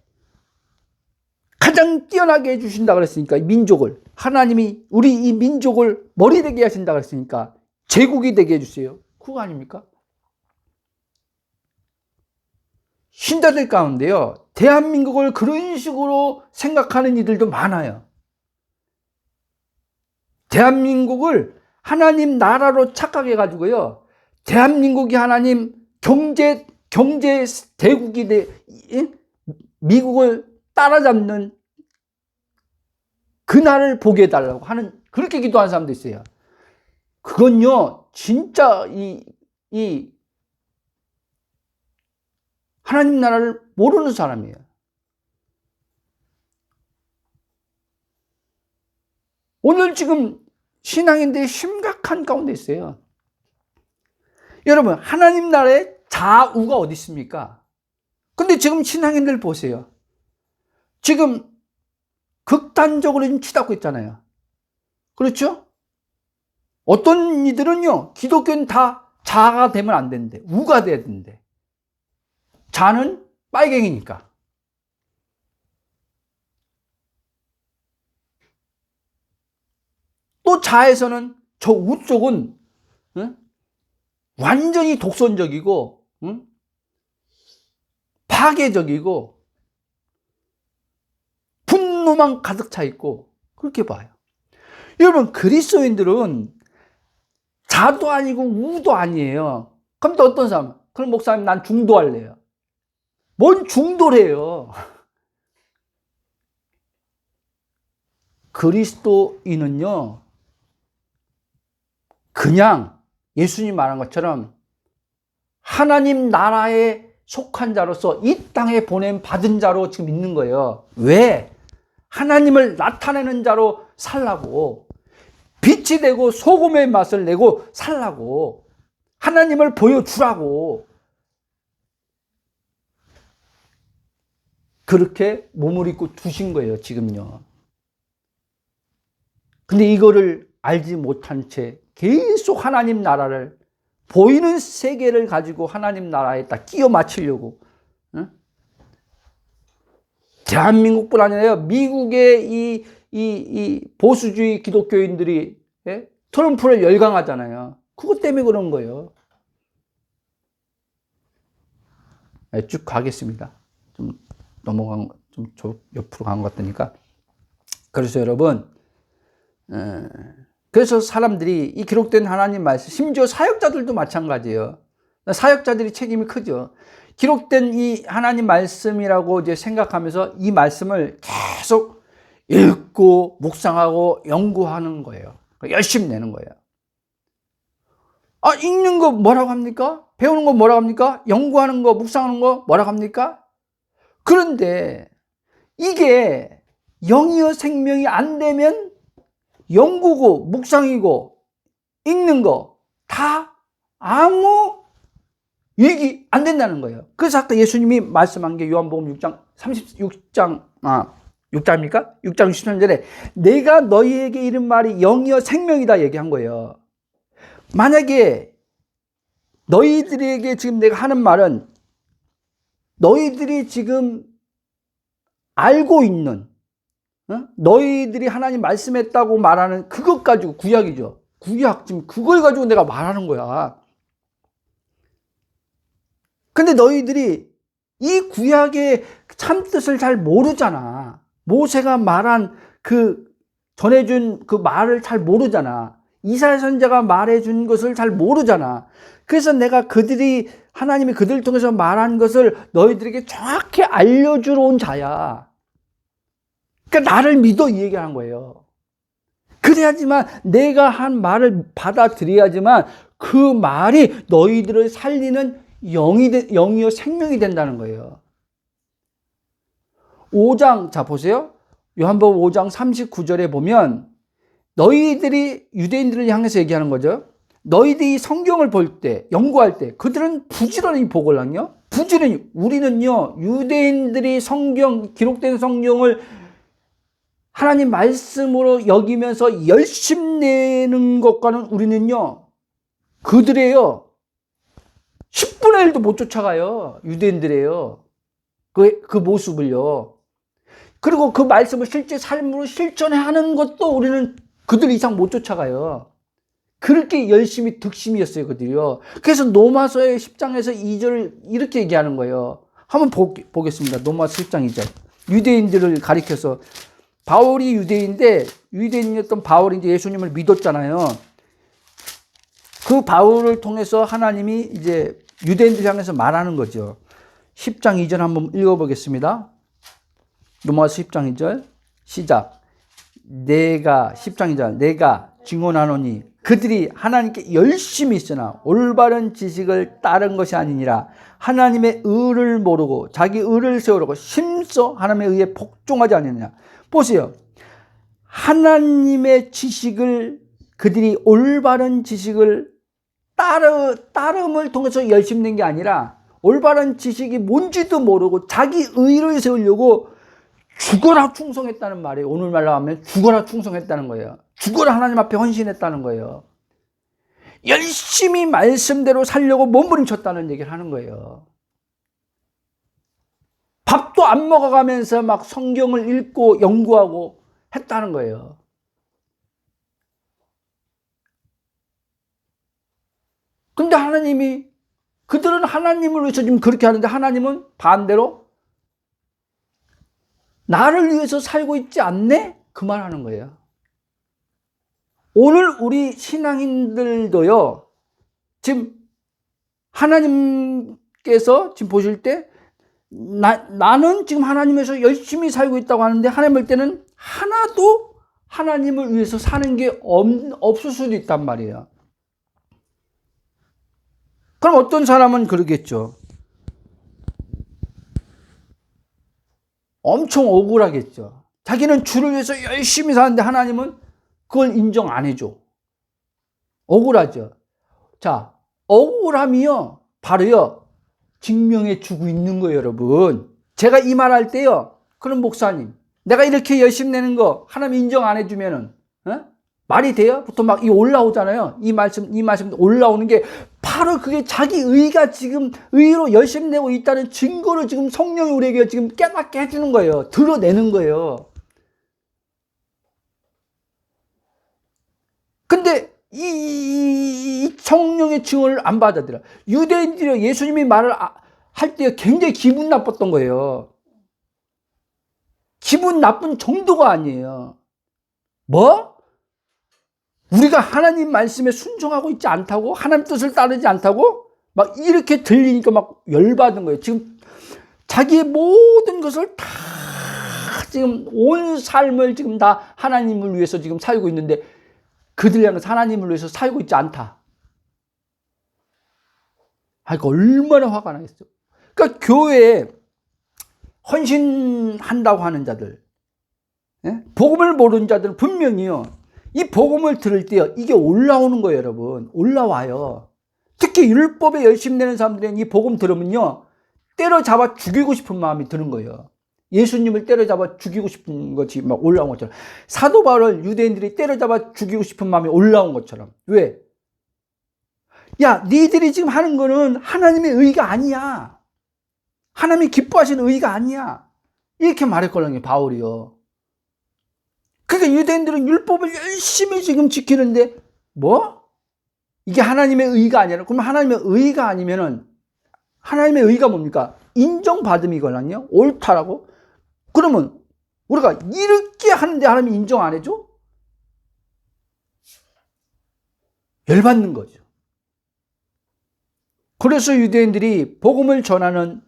가장 뛰어나게 해주신다 그랬으니까, 민족을, 하나님이 우리 이 민족을 머리 되게 하신다 그랬으니까 제국이 되게 해주세요. 그거 아닙니까? 신자들 가운데요, 대한민국을 그런 식으로 생각하는 이들도 많아요. 대한민국을 하나님 나라로 착각해가지고요, 대한민국이 하나님 경제 대국이 미국을 따라잡는 그날을 보게 해달라고 하는, 그렇게 기도하는 사람도 있어요. 그건요, 진짜 이 하나님 나라를 모르는 사람이에요. 오늘 지금 신앙인들이 심각한 가운데 있어요. 여러분, 하나님 나라의 좌우가 어디 있습니까? 근데 지금 신앙인들 보세요. 지금 극단적으로 지금 치닫고 있잖아요. 그렇죠? 어떤 이들은요, 기독교는 다 자가 되면 안 되는데, 우가 돼야 되는데, 자는 빨갱이니까. 또 자에서는 저 우 쪽은 완전히 독선적이고 파괴적이고 분노만 가득 차 있고, 그렇게 봐요. 여러분, 그리스도인들은 자도 아니고 우도 아니에요. 그럼 또 어떤 사람? 그럼 목사님, 난 중도할래요. 뭔 중도래요? 그리스도인은요, 그냥 예수님 말한 것처럼 하나님 나라에 속한 자로서 이 땅에 보냄 받은 자로 지금 있는 거예요. 왜? 하나님을 나타내는 자로 살라고, 빛이 되고 소금의 맛을 내고 살라고, 하나님을 보여주라고, 그렇게 몸을 입고 두신 거예요, 지금요. 근데 이거를 알지 못한 채 계속 하나님 나라를, 보이는 세계를 가지고 하나님 나라에 딱 끼워 맞추려고, 대한민국뿐 아니라 미국의 이 보수주의 기독교인들이, 트럼프를 열광하잖아요. 그것 때문에 그런 거예요. 쭉 가겠습니다. 좀 옆으로 간 것 같으니까. 그래서 여러분, 그래서 사람들이 이 기록된 하나님 말씀, 심지어 사역자들도 마찬가지예요. 사역자들이 책임이 크죠. 기록된 이 하나님 말씀이라고 이제 생각하면서 이 말씀을 계속 읽고 묵상하고 연구하는 거예요. 열심히 내는 거예요. 읽는 거 뭐라고 합니까? 배우는 거 뭐라고 합니까? 연구하는 거, 묵상하는 거 뭐라고 합니까? 그런데 이게 영이요 생명이 안 되면 연구고 묵상이고 읽는 거 다 아무 유익이 안 된다는 거예요. 그래서 아까 예수님이 말씀한 게 요한복음 6장 6장입니까? 6장 13절에 내가 너희에게 이른 말이 영이요 생명이다 얘기한 거예요. 만약에 너희들에게 지금 내가 하는 말은 너희들이 지금 알고 있는, 너희들이 하나님 말씀했다고 말하는 그것 가지고, 구약이죠. 구약, 지금 그걸 가지고 내가 말하는 거야. 근데 너희들이 이 구약의 참뜻을 잘 모르잖아. 모세가 말한 전해준 그 말을 잘 모르잖아. 이사야 선지자가 말해준 것을 잘 모르잖아. 그래서 내가 하나님이 그들을 통해서 말한 것을 너희들에게 정확히 알려주러 온 자야. 그러니까 나를 믿어, 이 얘기하는 거예요. 그래야지만 내가 한 말을 받아들여야지만 그 말이 너희들을 살리는 영이요 생명이 된다는 거예요. 5장, 자 보세요. 요한복음 5장 39절에 보면 너희들이 유대인들을 향해서 얘기하는 거죠. 너희들이 성경을 볼 때, 연구할 때 그들은 부지런히 보거든요. 부지런히. 우리는요, 유대인들이 기록된 성경을 하나님 말씀으로 여기면서 열심 내는 것과는 우리는요, 그들의요 10분의 1도 못 쫓아가요. 유대인들이에요. 그 모습을요. 그리고 그 말씀을 실제 삶으로 실천해 하는 것도 우리는 그들 이상 못 쫓아가요. 그렇게 열심히 득심이었어요, 그들이요. 그래서 로마서의 10장에서 2절을 이렇게 얘기하는 거예요. 한번 보겠습니다. 로마서 10장 2절. 유대인들을 가리켜서 바울이 유대인인데 유대인이었던 바울이 이제 예수님을 믿었잖아요. 그 바울을 통해서 하나님이 이제 유대인들 향해서 말하는 거죠. 10장 2절 한번 읽어보겠습니다. 로마서 10장 2절 시작. 10장 2절 내가 증언하노니 그들이 하나님께 열심히 있으나 올바른 지식을 따른 것이 아니니라. 하나님의 의를 모르고 자기 의를 세우려고 심써 하나님의 의에 복종하지 않느냐. 보세요. 하나님의 지식을 그들이 올바른 지식을 따름을 통해서 열심히 낸 게 아니라 올바른 지식이 뭔지도 모르고 자기 의를 세우려고 죽어라 충성했다는 말이에요. 오늘말로 하면 죽어라 충성했다는 거예요. 죽어라 하나님 앞에 헌신했다는 거예요. 열심히 말씀대로 살려고 몸부림쳤다는 얘기를 하는 거예요. 밥도 안 먹어가면서 막 성경을 읽고 연구하고 했다는 거예요. 근데 하나님이 그들은 하나님을 위해서 지금 그렇게 하는데 하나님은 반대로 나를 위해서 살고 있지 않네? 그 말 하는 거예요. 오늘 우리 신앙인들도요, 지금 하나님께서 지금 보실 때 나는 지금 하나님에서 열심히 살고 있다고 하는데 하나님 볼 때는 하나도 하나님을 위해서 사는 게 없을 수도 있단 말이에요. 그럼 어떤 사람은 그러겠죠. 엄청 억울하겠죠. 자기는 주를 위해서 열심히 사는데 하나님은 그걸 인정 안 해줘. 억울하죠. 자, 억울함이요, 바로요, 증명해 주고 있는 거예요, 여러분. 제가 이 말 할 때요, 그럼 목사님, 내가 이렇게 열심히 내는 거 하나님 인정 안 해주면은, 말이 돼요? 보통 막 이 올라오잖아요. 이 말씀 올라오는 게 바로 그게 자기 의가 지금 의로 열심히 내고 있다는 증거를 지금 성령이 우리에게 지금 깨닫게 해주는 거예요. 드러내는 거예요. 근데 이 성령의 증언을 안 받아들여. 유대인들이 예수님이 말을 할 때 굉장히 기분 나빴던 거예요. 기분 나쁜 정도가 아니에요. 뭐? 우리가 하나님 말씀에 순종하고 있지 않다고? 하나님 뜻을 따르지 않다고? 막 이렇게 들리니까 막 열받은 거예요. 지금 자기의 모든 것을 다 지금 온 삶을 지금 다 하나님을 위해서 지금 살고 있는데 그들 향해서 하나님을 위해서 살고 있지 않다. 그러니까 얼마나 화가 나겠어요. 그러니까 교회에 헌신한다고 하는 자들, 복음을 모르는 자들은 분명히요, 이 복음을 들을 때요, 이게 올라오는 거예요, 여러분. 올라와요. 특히 율법에 열심히 내는 사람들은 이 복음 들으면요, 때려잡아 죽이고 싶은 마음이 드는 거예요. 예수님을 때려잡아 죽이고 싶은 것이 막 올라온 것처럼. 사도 바울을 유대인들이 때려잡아 죽이고 싶은 마음이 올라온 것처럼. 왜? 야, 니들이 지금 하는 거는 하나님의 의가 아니야. 하나님이 기뻐하시는 의가 아니야. 이렇게 말했거든요, 바울이요. 그러니까 유대인들은 율법을 열심히 지금 지키는데 뭐? 이게 하나님의 의가 아니라, 그럼 하나님의 의가 아니면은 하나님의 의가 뭡니까? 인정받음이거든요. 옳다라고. 그러면 우리가 이렇게 하는데 하나님이 인정 안 해줘? 열받는 거죠. 그래서 유대인들이 복음을 전하는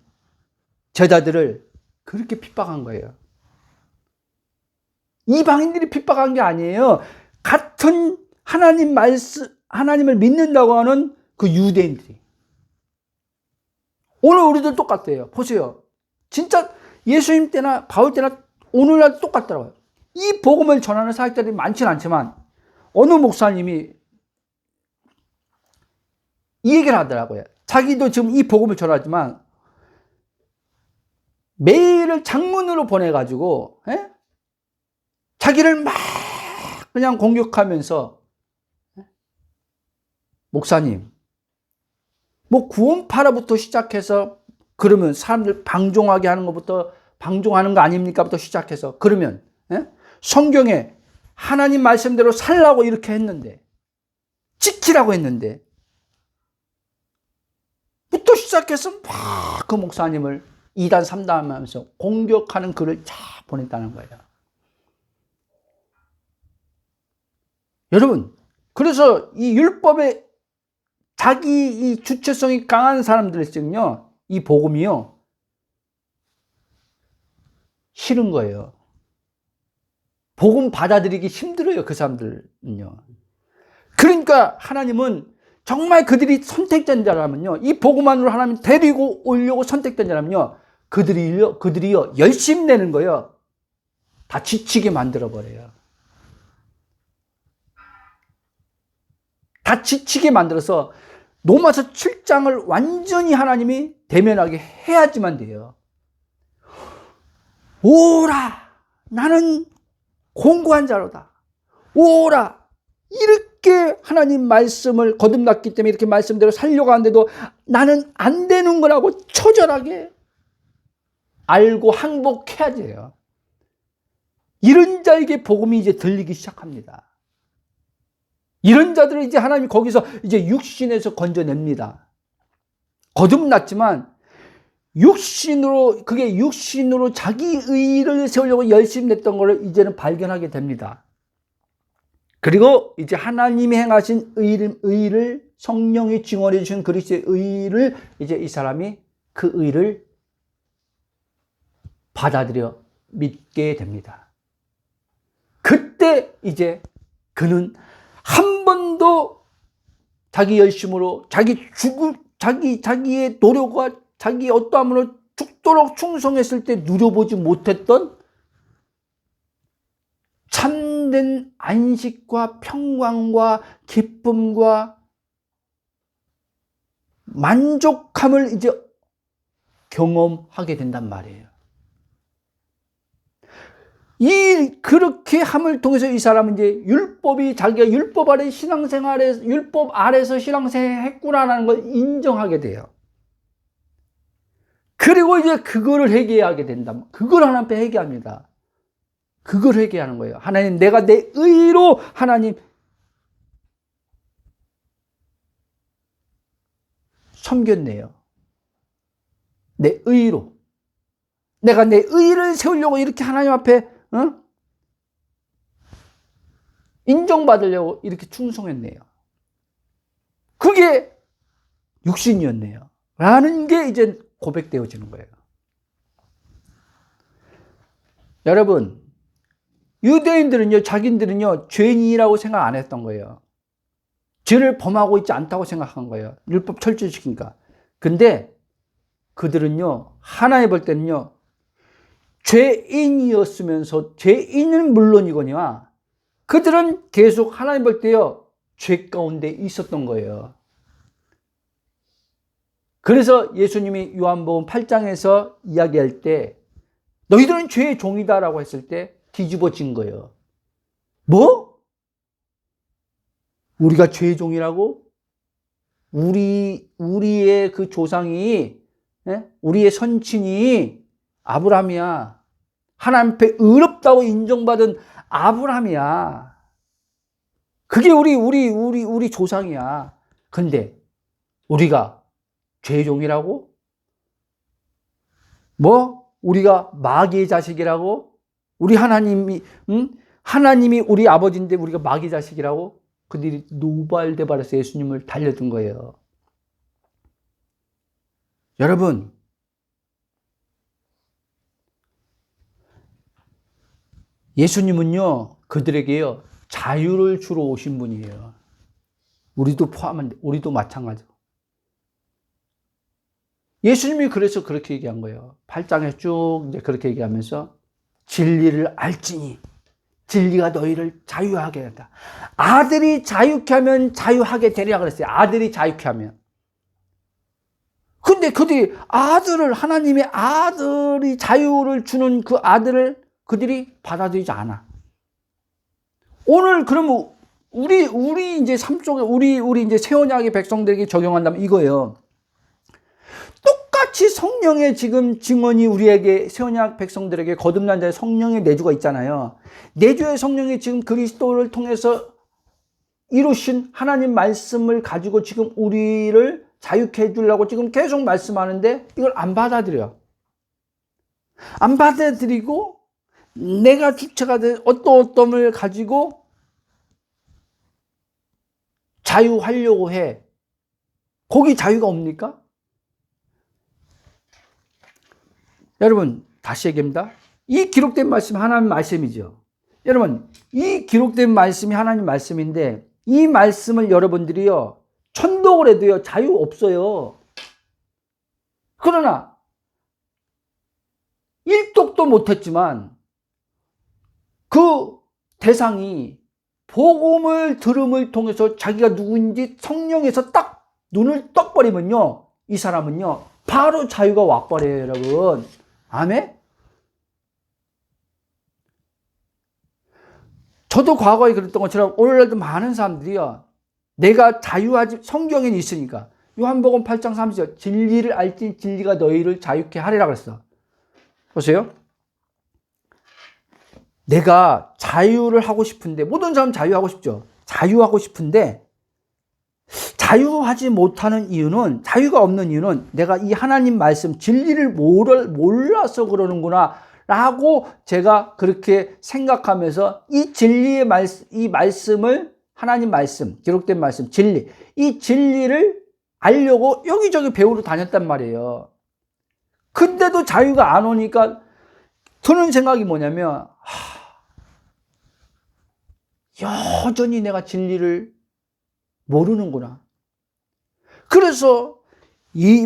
제자들을 그렇게 핍박한 거예요. 이방인들이 핍박한 게 아니에요. 같은 하나님 말씀, 하나님을 믿는다고 하는 그 유대인들이. 오늘 우리도 똑같아요. 보세요. 진짜 예수님 때나 바울 때나 오늘날 똑같더라고요. 이 복음을 전하는 사역자들이 많지는 않지만 어느 목사님이 이 얘기를 하더라고요. 자기도 지금 이 복음을 전하지만 메일을 장문으로 보내가지고 자기를 막 그냥 공격하면서, 목사님, 뭐 구원파라부터 시작해서 그러면 사람들 방종하게 하는 것부터, 방종하는 거 아닙니까?부터 시작해서 그러면 성경에 하나님 말씀대로 살라고 이렇게 했는데, 지키라고 했는데, 부터 시작해서 막 그 목사님을 2단, 3단 하면서 공격하는 글을 쫙 보냈다는 거예요. 여러분, 그래서 이 율법에 자기 이 주체성이 강한 사람들은요, 이 복음이요, 싫은 거예요. 복음 받아들이기 힘들어요, 그 사람들은요. 그러니까 하나님은 정말 그들이 선택된 자라면요, 이 복음 안으로 하나님 데리고 오려고 선택된 자라면요, 그들이요, 열심히 내는 거예요. 다 지치게 만들어버려요. 다 지치게 만들어서 로마서 7장을 완전히 하나님이 대면하게 해야지만 돼요. 오라, 나는 공고한 자로다. 오라, 이렇게 하나님 말씀을 거듭났기 때문에 이렇게 말씀대로 살려고 하는데도 나는 안 되는 거라고 처절하게 알고 항복해야 돼요. 이런 자에게 복음이 이제 들리기 시작합니다. 이런 자들을 이제 하나님이 거기서 이제 육신에서 건져냅니다. 거듭났지만 그게 육신으로 자기 의를 세우려고 열심히 냈던 것을 이제는 발견하게 됩니다. 그리고 이제 하나님이 행하신 의를 성령이 증언해 주신 그리스도의 의를 이제 이 사람이 그 의를 받아들여 믿게 됩니다. 그때 이제 그는 한 번도 자기 열심으로 자기의 노력과 자기 어떠함으로 죽도록 충성했을 때 누려보지 못했던 참된 안식과 평강과 기쁨과 만족함을 이제 경험하게 된단 말이에요. 그렇게 함을 통해서 이 사람은 이제 자기가 율법 아래서 신앙생활했구나라는 걸 인정하게 돼요. 그리고 이제 그거를 회개하게 된다. 그걸 하나님께 회개합니다. 그걸 회개하는 거예요. 하나님, 내가 내 의로 하나님 섬겼네요. 내 의로. 내가 내 의를 세우려고 이렇게 하나님 앞에 인정받으려고 이렇게 충성했네요. 그게 육신이었네요. 라는 게 이제 고백되어지는 거예요. 여러분, 유대인들은요, 자기들은요, 죄인이라고 생각 안 했던 거예요. 죄를 범하고 있지 않다고 생각한 거예요. 율법 철저히 지키니까. 근데 그들은요, 하나님 볼 때는요, 죄인이었으면서, 죄인은 물론이거니와, 그들은 계속 하나님 볼 때요, 죄 가운데 있었던 거예요. 그래서 예수님이 요한복음 8장에서 이야기할 때, 너희들은 죄의 종이다라고 했을 때 뒤집어진 거예요. 뭐? 우리가 죄의 종이라고? 우리의 그 조상이, 우리의 선친이 아브라함이야. 하나님 앞에 의롭다고 인정받은 아브라함이야. 그게 우리 조상이야. 근데 우리가 죄의 종이라고? 뭐? 우리가 마귀의 자식이라고? 우리 하나님이 우리 아버지인데 우리가 마귀의 자식이라고? 그들이 노발대발해서 예수님을 달려든 거예요. 여러분, 예수님은요, 그들에게요, 자유를 주러 오신 분이에요. 우리도 마찬가지고. 예수님이 그래서 그렇게 얘기한 거예요. 8장에 쭉 이제 그렇게 얘기하면서 진리를 알지니 진리가 너희를 자유하게 한다. 아들이 자유케 하면 자유하게 되리라 그랬어요. 아들이 자유케 하면. 근데 그들이 하나님의 아들이 자유를 주는 그 아들을 그들이 받아들이지 않아. 오늘 그러면 우리 이제 삶 속에 우리 이제 새 언약의 백성들에게 적용한다면 이거예요. 똑같이 성령의 지금 증언이 우리에게 새 언약 백성들에게 거듭난 자의 성령의 내주가 있잖아요. 내주의 성령이 지금 그리스도를 통해서 이루신 하나님 말씀을 가지고 지금 우리를 자유케 해주려고 지금 계속 말씀하는데 이걸 안 받아들여요. 안 받아들이고 내가 주체가 된 어떠어떠함을 가지고 자유하려고 해. 거기 자유가 없습니까? 여러분, 다시 얘기합니다. 이 기록된 말씀 하나님 말씀이죠. 여러분, 이 기록된 말씀이 하나님 말씀인데 이 말씀을 여러분들이요 천독을 해도요 자유 없어요. 그러나 일독도 못했지만 그 대상이 복음을 들음을 통해서 자기가 누구인지 성령에서 딱 눈을 떡 버리면요 이 사람은요 바로 자유가 와버려요. 여러분, 아멘. 저도 과거에 그랬던 것처럼 오늘날도 많은 사람들이요 내가 자유하지, 성경에 있으니까 요한복음 8장 30절 진리를 알지 진리가 너희를 자유케 하리라 그랬어. 보세요. 내가 자유를 하고 싶은데, 모든 사람 자유하고 싶죠. 자유하고 싶은데 자유하지 못하는 이유는, 자유가 없는 이유는 내가 이 하나님 말씀 진리를 몰라서 그러는구나 라고 제가 그렇게 생각하면서 이 진리의 이 말씀을, 하나님 말씀, 기록된 말씀, 진리, 이 진리를 알려고 여기저기 배우러 다녔단 말이에요. 근데도 자유가 안 오니까 드는 생각이 뭐냐면 여전히 내가 진리를 모르는구나. 그래서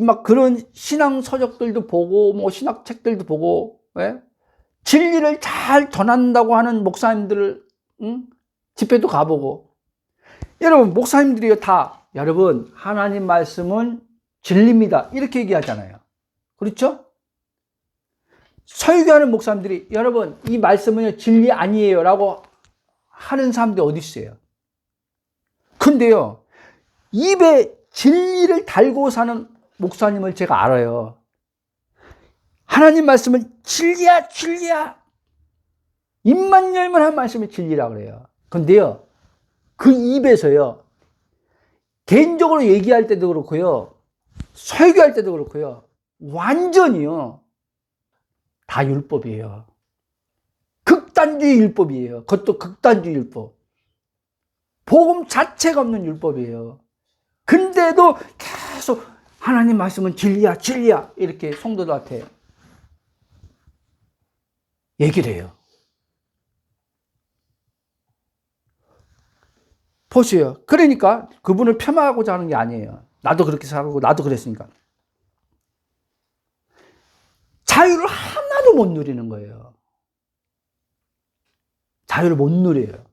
막 그런 신앙 서적들도 보고 뭐 신학 책들도 보고, 왜? 진리를 잘 전한다고 하는 목사님들 집회도 가보고. 여러분, 목사님들이요 다 여러분 하나님 말씀은 진리입니다 이렇게 얘기하잖아요. 그렇죠? 설교하는 목사님들이 여러분 이 말씀은 진리 아니에요 라고 하는 사람들이 어디 있어요? 근데요 입에 진리를 달고 사는 목사님을 제가 알아요. 하나님 말씀은 진리야 진리야, 입만 열면 한 말씀이 진리라고 그래요. 근데요 그 입에서요 개인적으로 얘기할 때도 그렇고요 설교할 때도 그렇고요 완전히요 다 율법이에요. 극단주의 율법이에요. 그것도 극단주의 율법. 복음 자체가 없는 율법이에요. 근데도 계속 하나님 말씀은 진리야 진리야 이렇게 성도들한테 얘기를 해요. 보세요. 그러니까 그분을 폄하하고자 하는 게 아니에요. 나도 그렇게 살고 나도 그랬으니까. 자유를 하나도 못 누리는 거예요. 자유를 못 누려요.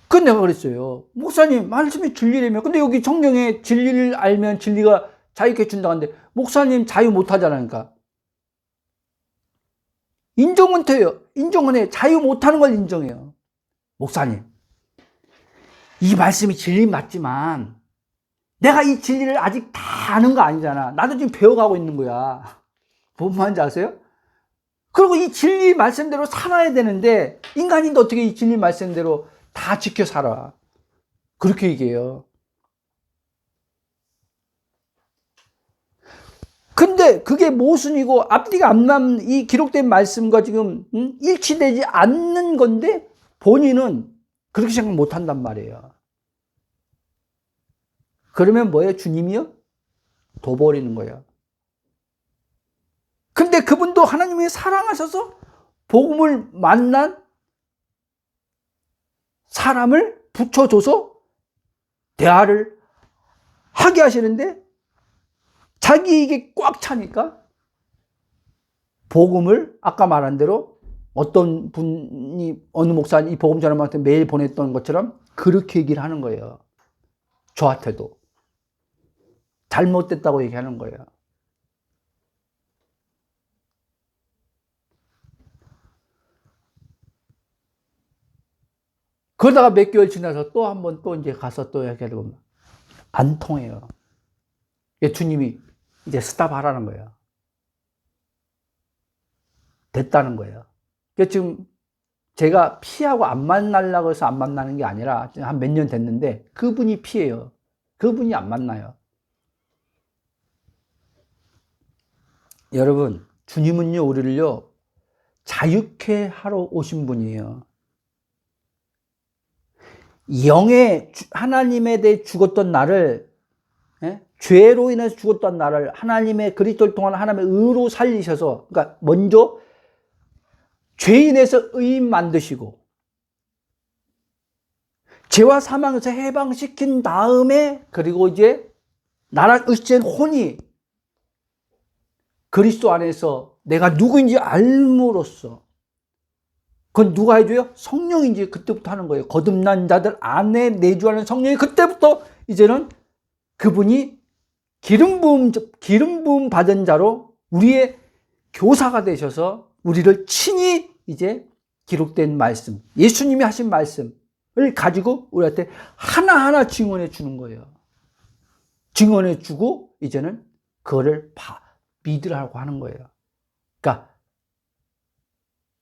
그건 내가 그랬어요. 목사님, 말씀이 진리라며. 근데 여기 성경에 진리를 알면 진리가 자유케 준다는데 목사님 자유 못 하잖아요. 인정은 돼요. 인정은 해. 자유 못 하는 걸 인정해요. 목사님, 이 말씀이 진리 맞지만 내가 이 진리를 아직 다 아는 거 아니잖아. 나도 지금 배워가고 있는 거야. 뭔 말인지 아세요? 그리고 이 진리 말씀대로 살아야 되는데 인간인데 어떻게 이 진리 말씀대로 다 지켜 살아. 그렇게 얘기해요. 근데 그게 모순이고 앞뒤가 안 맞는 이 기록된 말씀과 지금 일치되지 않는 건데 본인은 그렇게 생각 못 한단 말이에요. 그러면 뭐예요? 주님이요? 둬버리는 거예요. 근데 그분도 하나님이 사랑하셔서 복음을 만난 사람을 붙여줘서 대화를 하게 하시는데 자기 이게 꽉 차니까 복음을 아까 말한 대로 어떤 분이 어느 목사님 이 복음 전함한테 매일 보냈던 것처럼 그렇게 얘기를 하는 거예요. 저한테도 잘못됐다고 얘기하는 거예요. 그러다가 몇 개월 지나서 또 한 번 또 이제 가서 또 얘기하다 보면 안 통해요. 주님이 이제 스탑하라는 거예요. 됐다는 거예요. 지금 제가 피하고 안 만나려고 해서 안 만나는 게 아니라 한 몇 년 됐는데 그분이 피해요. 그분이 안 만나요. 여러분, 주님은요, 우리를요, 자유케 하러 오신 분이에요. 영의 하나님에 대해 죽었던 나를, 죄로 인해서 죽었던 나를 하나님의 그리스도를 통한 하나님의 의로 살리셔서, 그러니까 먼저 죄인에서 의인 만드시고 죄와 사망에서 해방시킨 다음에, 그리고 이제 나랑 의시된 혼이 그리스도 안에서 내가 누구인지 알므로써, 그건 누가 해줘요? 성령인지 그때부터 하는 거예요. 거듭난 자들 안에 내주하는 성령이 그때부터 이제는 그분이 기름 부음 받은 자로 우리의 교사가 되셔서 우리를 친히 이제 기록된 말씀, 예수님이 하신 말씀을 가지고 우리한테 하나하나 증언해 주는 거예요. 증언해 주고 이제는 그거를 믿으라고 하는 거예요. 그러니까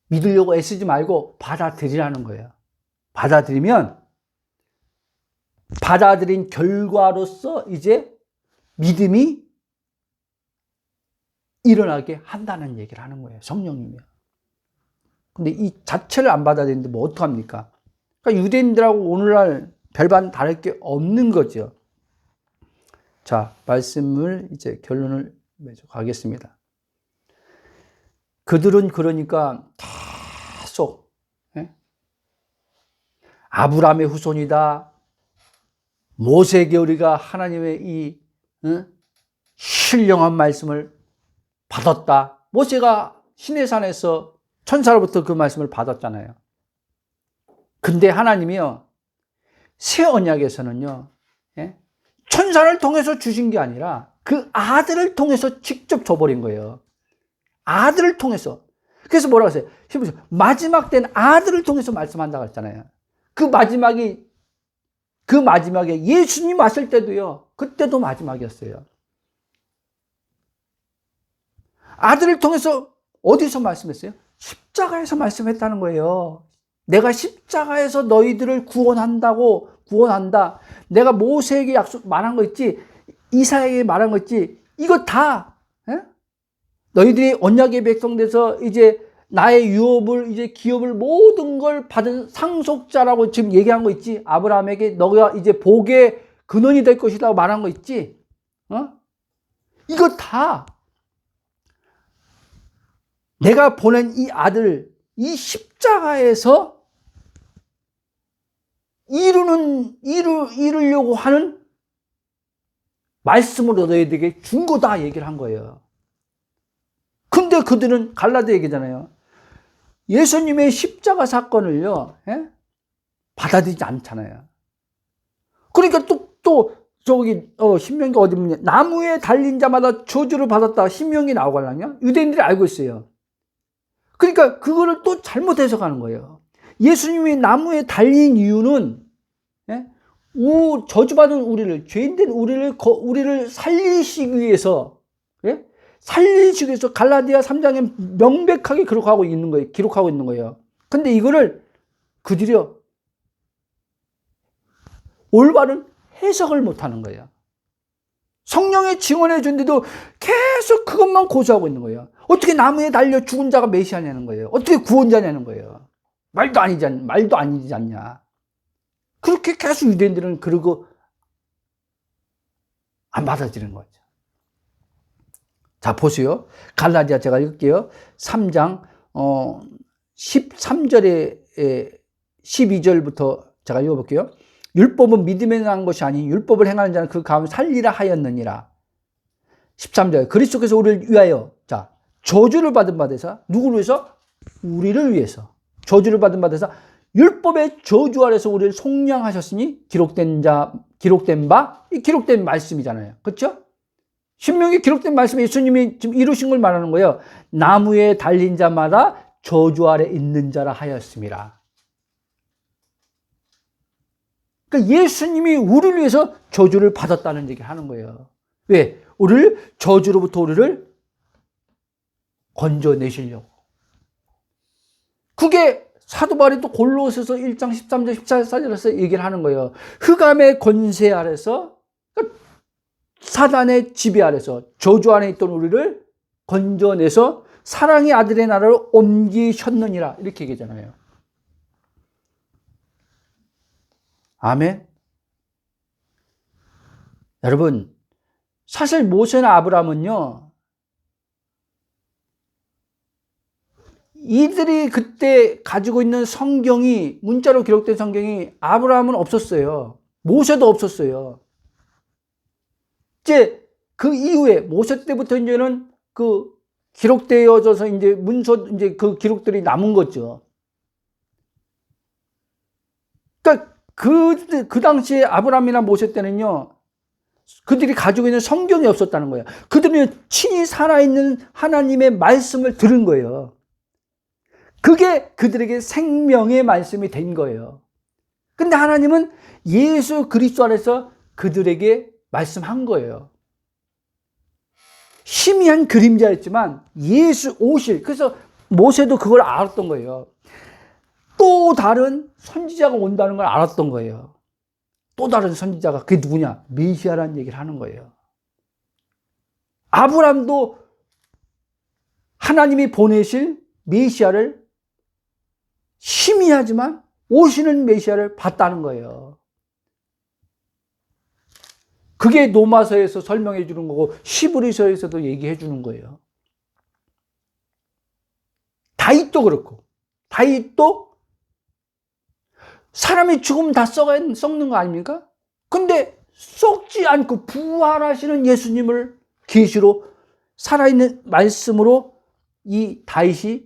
믿으려고 애쓰지 말고 받아들이라는 거예요. 받아들이면 받아들인 결과로서 이제 믿음이 일어나게 한다는 얘기를 하는 거예요. 성령님이요. 근데 이 자체를 안 받아들이는데 뭐 어떡합니까? 그러니까 유대인들하고 오늘날 별반 다를 게 없는 거죠. 자, 말씀을 이제 결론을 맺어 가겠습니다. 그들은 그러니까 계속 아브라함의 후손이다. 모세에게 우리가 하나님의 이 신령한 말씀을 받았다. 모세가 시내산에서 천사로부터 그 말씀을 받았잖아요. 근데 하나님이요, 새 언약에서는요, 천사를 통해서 주신 게 아니라 그 아들을 통해서 직접 줘버린 거예요. 아들을 통해서. 그래서 뭐라고 했어요? 마지막 때는 아들을 통해서 말씀한다고 했잖아요. 그 마지막에 예수님 왔을 때도요, 그때도 마지막이었어요. 아들을 통해서 어디서 말씀했어요? 십자가에서 말씀했다는 거예요. 내가 십자가에서 너희들을 구원한다. 내가 모세에게 말한 거 있지, 이사야에게 말한 거 있지, 이거 다, 너희들이 언약의 백성 돼서 이제 나의 유업을, 이제 기업을 모든 걸 받은 상속자라고 지금 얘기한 거 있지, 아브라함에게 너가 이제 복의 근원이 될 것이라고 말한 거 있지, 이거 다 내가 보낸 이 아들, 이 십자가에서 이루려고 하는 말씀으로 너희들에게 준 거다 얘기를 한 거예요. 근데 그들은 갈라디아 얘기잖아요. 예수님의 십자가 사건을요, 받아들이지 않잖아요. 그러니까 신명기 어디 보면 나무에 달린 자마다 저주를 받았다. 신명기 나오거든요. 유대인들이 알고 있어요. 그러니까 그거를 또 잘못 해석하는 거예요. 예수님이 나무에 달린 이유는 저주받은 우리를, 죄인된 우리를 살리시기 위해서, 갈라디아 3장에 명백하게 기록하고 있는 거예요. 근데 이거를 그들이요, 올바른 해석을 못 하는 거예요. 성령이 증언해 준데도 계속 그것만 고수하고 있는 거예요. 어떻게 나무에 달려 죽은 자가 메시아냐는 거예요. 어떻게 구원자냐는 거예요. 말도 아니지 않냐. 그렇게 계속 유대인들은 그러고 안 받아들이는 거죠. 자, 보세요. 갈라디아 제가 읽을게요. 3장 13절에 12절부터 제가 읽어볼게요. 율법은 믿음에 난 것이 아닌 율법을 행하는 자는 그 가운데 살리라 하였느니라. 13절. 그리스도께서 우리를 위하여, 자, 저주를 받은 바 되사, 누구를 위해서? 우리를 위해서. 저주를 받은 바 되사 율법의 저주 아래서 우리를 속량하셨으니 기록된 말씀이잖아요. 그렇죠? 신명기 기록된 말씀에 예수님이 지금 이루신 걸 말하는 거예요. 나무에 달린 자마다 저주 아래 있는 자라 하였습니다. 그러니까 예수님이 우리를 위해서 저주를 받았다는 얘기를 하는 거예요. 왜? 저주로부터 우리를 건져내시려고. 그게 사도 바울이 또 골로새서 1장 13절 14절에서 얘기를 하는 거예요. 흑암의 권세 아래서, 사단의 지배 아래서 저주 안에 있던 우리를 건져내서 사랑의 아들의 나라로 옮기셨느니라. 이렇게 얘기하잖아요. 아멘. 여러분, 사실 모세나 아브라함은요, 이들이 그때 가지고 있는 성경이, 문자로 기록된 성경이 아브라함은 없었어요. 모세도 없었어요. 이제 그 이후에 모세 때부터 이제는 그 기록되어져서 이제 문서, 이제 그 기록들이 남은 거죠. 그러니까 그 당시에 아브라함이나 모세 때는요, 그들이 가지고 있는 성경이 없었다는 거예요. 그들은 친히 살아있는 하나님의 말씀을 들은 거예요. 그게 그들에게 생명의 말씀이 된 거예요. 근데 하나님은 예수 그리스도 안에서 그들에게 말씀한 거예요. 희미한 그림자였지만 예수 오실, 그래서 모세도 그걸 알았던 거예요. 또 다른 선지자가 온다는 걸 알았던 거예요. 또 다른 선지자가, 그게 누구냐? 메시아라는 얘기를 하는 거예요. 아브라함도 하나님이 보내실 메시아를 희미하지만 오시는 메시아를 봤다는 거예요. 그게 로마서에서 설명해 주는 거고 히브리서에서도 얘기해 주는 거예요. 다윗도 그렇고, 다윗도 사람이 죽으면 다 썩는 거 아닙니까? 근데 썩지 않고 부활하시는 예수님을 계시로 살아있는 말씀으로 이 다윗이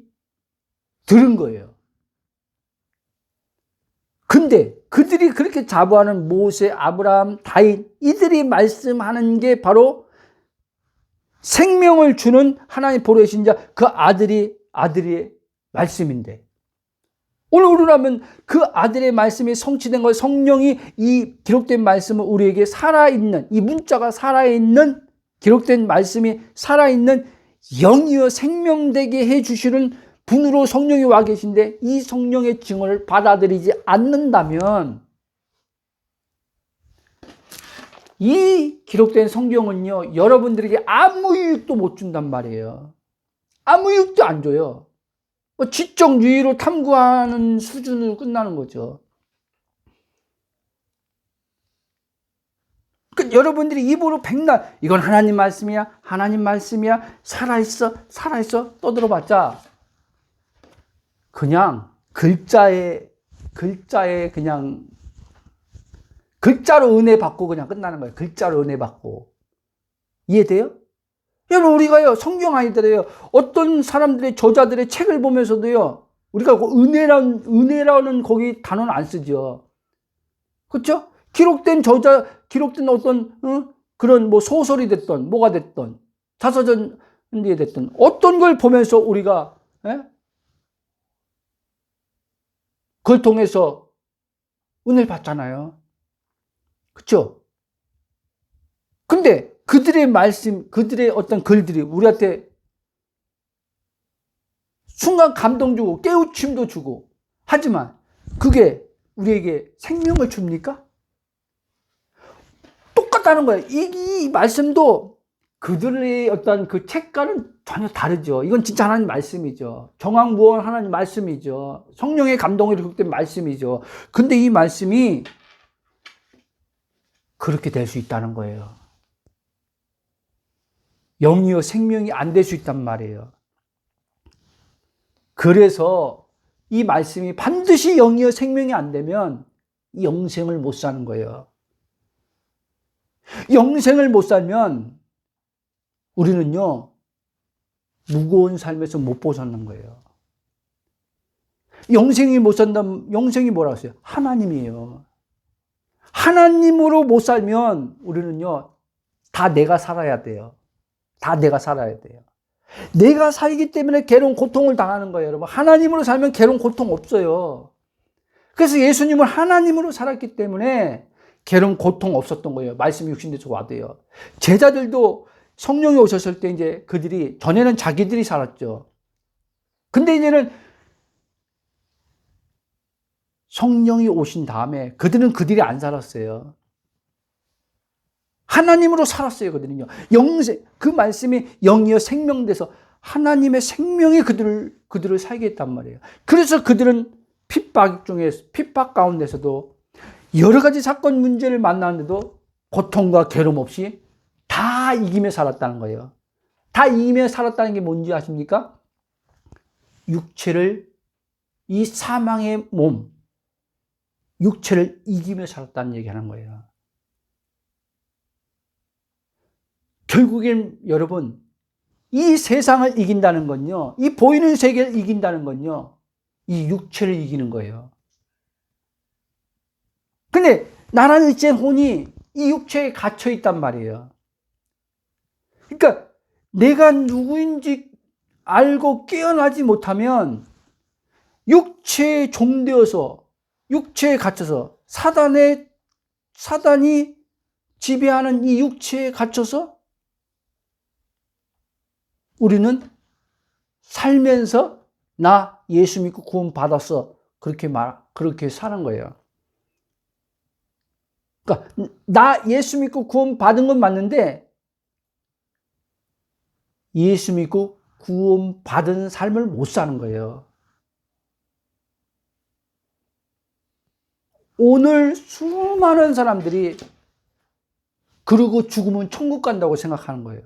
들은 거예요. 근데 그들이 그렇게 자부하는 모세, 아브라함, 다윗, 이들이 말씀하는 게 바로 생명을 주는 하나님 보내신 자, 그 아들의 말씀인데, 오늘 우리라면 그 아들의 말씀이 성취된 걸, 성령이 이 기록된 말씀을 우리에게 살아있는, 이 문자가 살아있는, 기록된 말씀이 살아있는 영이여 생명되게 해주시는 분으로 성령이 와 계신데, 이 성령의 증언을 받아들이지 않는다면 이 기록된 성경은요, 여러분들에게 아무 유익도 못 준단 말이에요. 아무 유익도 안 줘요. 지적 유의로 탐구하는 수준으로 끝나는 거죠. 그러니까 여러분들이 입으로 백날 이건 하나님 말씀이야, 하나님 말씀이야, 살아있어 떠들어봤자 그냥 글자에 그냥 글자로 은혜 받고 그냥 끝나는 거예요. 글자로 은혜 받고. 이해돼요? 여러분, 우리가요, 성경 아니더라도 어떤 사람들의, 저자들의 책을 보면서도요, 우리가 은혜라는 거기 단어는 안 쓰죠. 그렇죠? 기록된 어떤, 그런 뭐 소설이 됐던, 뭐가 됐던, 자서전이 됐던, 어떤 걸 보면서 우리가, 그걸 통해서 은혜를 받잖아요. 그렇죠? 근데 그들의 말씀, 그들의 어떤 글들이 우리한테 순간 감동 주고 깨우침도 주고, 하지만 그게 우리에게 생명을 줍니까? 똑같다는 거예요. 이 말씀도 그들의 어떤 그 책과는 전혀 다르죠. 이건 진짜 하나님 말씀이죠. 정황무원 하나님 말씀이죠. 성령의 감동으로 기록된 말씀이죠. 근데 이 말씀이 그렇게 될 수 있다는 거예요. 영이요 생명이 안 될 수 있단 말이에요. 그래서 이 말씀이 반드시 영이요 생명이 안 되면 영생을 못 사는 거예요. 영생을 못 살면 우리는요, 무거운 삶에서 못 벗어나는 거예요. 영생이 못 산다면, 영생이 뭐라고 했어요? 하나님이에요. 하나님으로 못 살면 우리는요, 다 내가 살아야 돼요. 다 내가 살아야 돼요. 내가 살기 때문에 괴로운 고통을 당하는 거예요, 여러분. 하나님으로 살면 괴로운 고통 없어요. 그래서 예수님은 하나님으로 살았기 때문에 괴로운 고통 없었던 거예요. 말씀이 육신돼서 와도요. 제자들도 성령이 오셨을 때 이제 그들이, 전에는 자기들이 살았죠. 근데 이제는 성령이 오신 다음에 그들이 안 살았어요. 하나님으로 살았어요, 그들은요. 영생, 그 말씀이 영이여 생명돼서 하나님의 생명이 그들을 살게 했단 말이에요. 그래서 그들은 핍박 가운데서도 여러 가지 사건 문제를 만나는데도 고통과 괴로움 없이 다 이기며 살았다는 거예요. 다 이기며 살았다는 게 뭔지 아십니까? 육체를, 이 사망의 몸, 육체를 이기며 살았다는 얘기 하는 거예요. 결국엔 여러분, 이 세상을 이긴다는 건요, 이 보이는 세계를 이긴다는 건요, 이 육체를 이기는 거예요. 근데 나라는 이제 혼이 이 육체에 갇혀 있단 말이에요. 그러니까 내가 누구인지 알고 깨어나지 못하면 육체에 종되어서, 육체에 갇혀서 사단이 지배하는 이 육체에 갇혀서 우리는 살면서 나 예수 믿고 구원 받았어, 그렇게 사는 거예요. 그러니까 나 예수 믿고 구원 받은 건 맞는데 예수 믿고 구원 받은 삶을 못 사는 거예요. 오늘 수많은 사람들이 그러고 죽으면 천국 간다고 생각하는 거예요.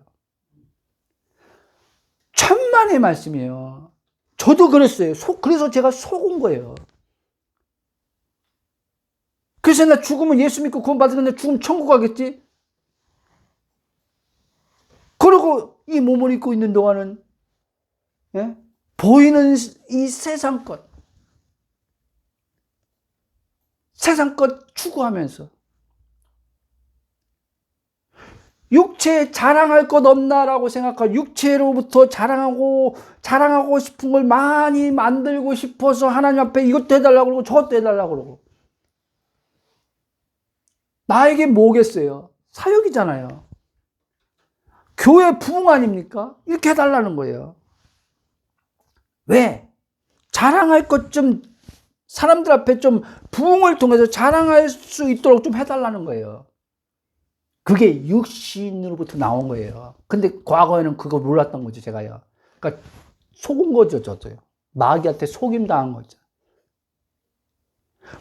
천만의 말씀이에요. 저도 그랬어요. 그래서 제가 속은 거예요. 그래서 나 죽으면 예수 믿고 구원 받았는데 죽으면 천국 가겠지? 그리고 이 몸을 입고 있는 동안은, 예? 보이는 이 세상 것 추구하면서 육체에 자랑할 것 없나라고 생각하고 육체로부터 자랑하고 싶은 걸 많이 만들고 싶어서 하나님 앞에 이것도 해달라고 그러고 저것도 해달라고 그러고. 나에게 뭐겠어요? 사역이잖아요. 교회 부흥 아닙니까? 이렇게 해달라는 거예요. 왜? 자랑할 것 좀, 사람들 앞에 좀 부흥을 통해서 자랑할 수 있도록 좀 해달라는 거예요. 그게 육신으로부터 나온 거예요. 근데 과거에는 그거 몰랐던 거죠, 제가요. 그러니까 속은 거죠, 저도요. 마귀한테 속임 당한 거죠.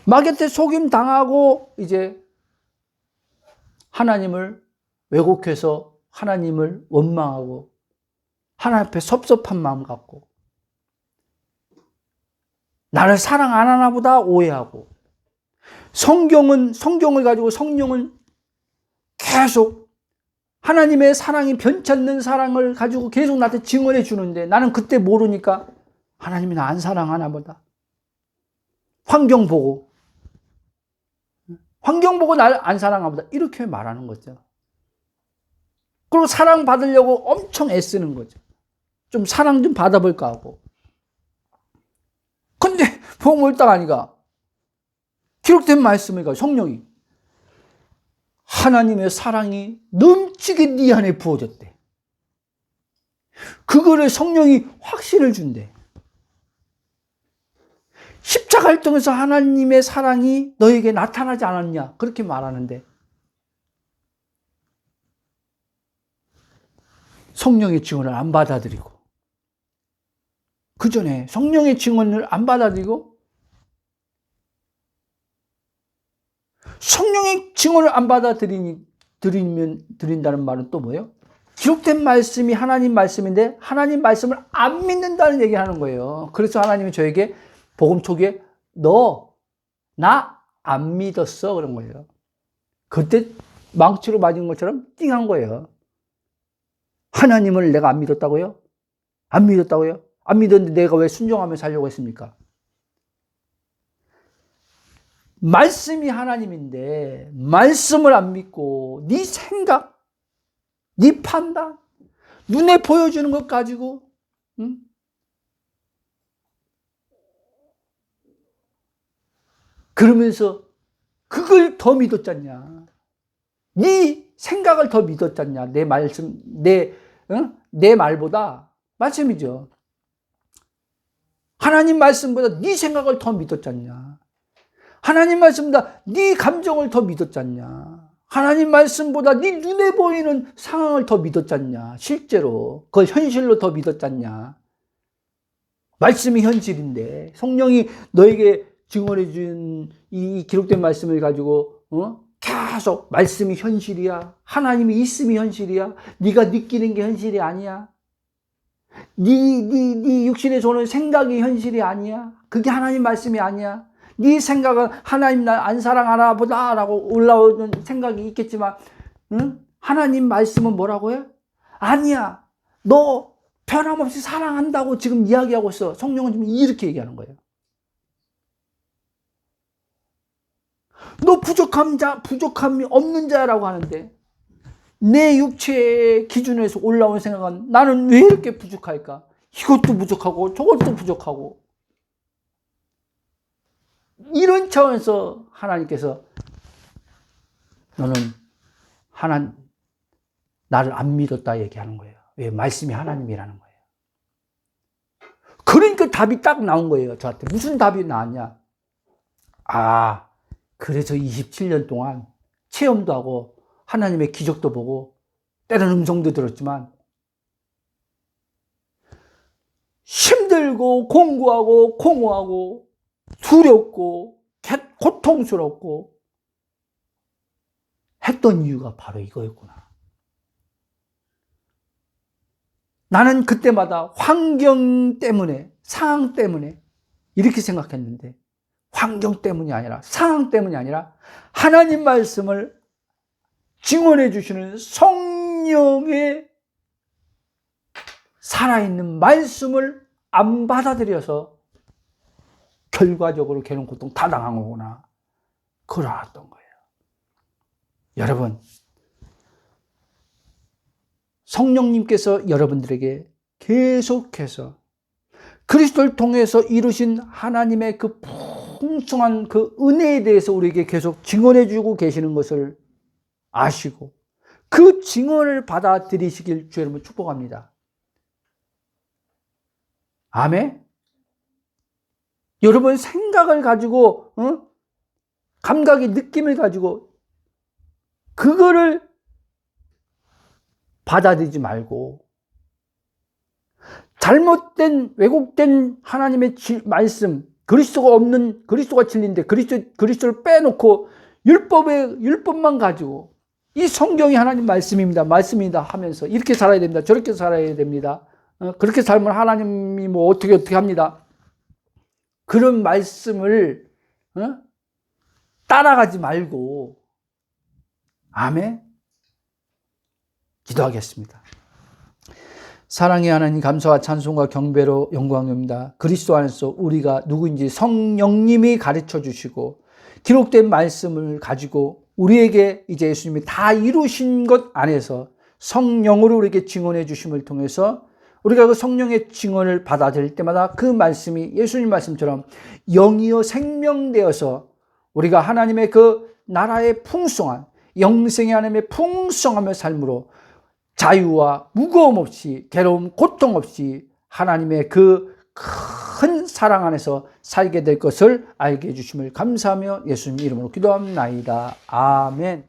마귀한테 속임 당하고 이제 하나님을 왜곡해서 하나님을 원망하고 하나님 앞에 섭섭한 마음 갖고 나를 사랑 안 하나 보다 오해하고 성경을 가지고 성령은 계속 하나님의 사랑이 변치 않는 사랑을 가지고 계속 나한테 증언해 주는데 나는 그때 모르니까 하나님이 나 안 사랑하나 보다. 환경 보고 날 안 사랑하나 보다. 이렇게 말하는 거죠. 그리고 사랑 받으려고 엄청 애쓰는 거죠. 좀 사랑 좀 받아볼까 하고. 근데 복음을 딱 하니까 기록된 말씀을 가지고 성령이 하나님의 사랑이 넘치게 네 안에 부어졌대. 그거를 성령이 확신을 준대. 십자가를 통해서 하나님의 사랑이 너에게 나타나지 않았냐? 그렇게 말하는데 성령의 증언을 안 받아들이고 그 전에 성령의 증언을 안 받아들이고 성령의 증언을 안 받아들인다는 말은 또 뭐예요? 기록된 말씀이 하나님 말씀인데 하나님 말씀을 안 믿는다는 얘기를 하는 거예요. 그래서 하나님이 저에게 복음 초기에 너 나 안 믿었어 그런 거예요. 그때 망치로 맞은 것처럼 띵한 거예요. 하나님을 내가 안 믿었다고요? 안 믿었다고요? 안 믿었는데 내가 왜 순종하며 살려고 했습니까? 말씀이 하나님인데 말씀을 안 믿고 네 생각, 네 판단, 눈에 보여주는 것 가지고 그러면서 그걸 더 믿었잖냐. 네 생각을 더 믿었잖냐. 내 말씀, 내 말보다 말씀이죠. 하나님 말씀보다 네 생각을 더 믿었잖냐. 하나님 말씀보다 네 감정을 더 믿었잖냐. 하나님 말씀보다 네 눈에 보이는 상황을 더 믿었잖냐? 실제로 그걸 현실로 더 믿었잖냐? 말씀이 현실인데 성령이 너에게 증언해 준 이 기록된 말씀을 가지고 계속 말씀이 현실이야. 하나님이 있음이 현실이야. 네가 느끼는 게 현실이 아니야. 네 육신에서 오는 생각이 현실이 아니야. 그게 하나님 말씀이 아니야. 네 생각은 하나님 날 안 사랑하나 보다라고 올라오는 생각이 있겠지만 하나님 말씀은 뭐라고요? 아니야. 너 변함없이 사랑한다고 지금 이야기하고 있어. 성령은 지금 이렇게 얘기하는 거예요. 너 부족함이 없는 자라고 하는데 내 육체의 기준에서 올라온 생각은 나는 왜 이렇게 부족할까? 이것도 부족하고 저것도 부족하고 이런 차원에서 하나님께서 너는 나를 안 믿었다 얘기하는 거예요. 왜? 말씀이 하나님이라는 거예요. 그러니까 답이 딱 나온 거예요. 저한테. 무슨 답이 나왔냐? 그래서 27년 동안 체험도 하고 하나님의 기적도 보고 때로는 음성도 들었지만 힘들고 공고하고 공허하고 두렵고 고통스럽고 했던 이유가 바로 이거였구나. 나는 그때마다 환경 때문에, 상황 때문에 이렇게 생각했는데 환경 때문이 아니라, 상황 때문이 아니라 하나님 말씀을 증언해 주시는 성령의 살아있는 말씀을 안 받아들여서 결과적으로 괴로운 고통 다 당한 거구나. 그걸 알았던 거예요. 여러분, 성령님께서 여러분들에게 계속해서 그리스도를 통해서 이루신 하나님의 그 풍성한 그 은혜에 대해서 우리에게 계속 증언해 주고 계시는 것을 아시고 그 증언을 받아들이시길 주 여러분 축복합니다. 아멘. 여러분 생각을 가지고 감각의 느낌을 가지고 그거를 받아들이지 말고 잘못된 왜곡된 하나님의 말씀, 그리스도가 진리인데 그리스도를 빼놓고 율법만 가지고 이 성경이 하나님 말씀입니다 하면서 이렇게 살아야 됩니다. 저렇게 살아야 됩니다. 그렇게 살면 하나님이 뭐 어떻게 합니다. 그런 말씀을 따라가지 말고 아멘. 기도하겠습니다. 사랑의 하나님, 감사와 찬송과 경배로 영광입니다. 그리스도 안에서 우리가 누구인지 성령님이 가르쳐 주시고 기록된 말씀을 가지고 우리에게 이제 예수님이 다 이루신 것 안에서 성령으로 우리에게 증언해 주심을 통해서 우리가 그 성령의 증언을 받아들일 때마다 그 말씀이 예수님 말씀처럼 영이요 생명되어서 우리가 하나님의 그 나라의 풍성한 영생의 하나님의 풍성함의 삶으로 자유와 무거움 없이 괴로움 고통 없이 하나님의 그 큰 사랑 안에서 살게 될 것을 알게 해주심을 감사하며 예수님 이름으로 기도합니다. 아멘.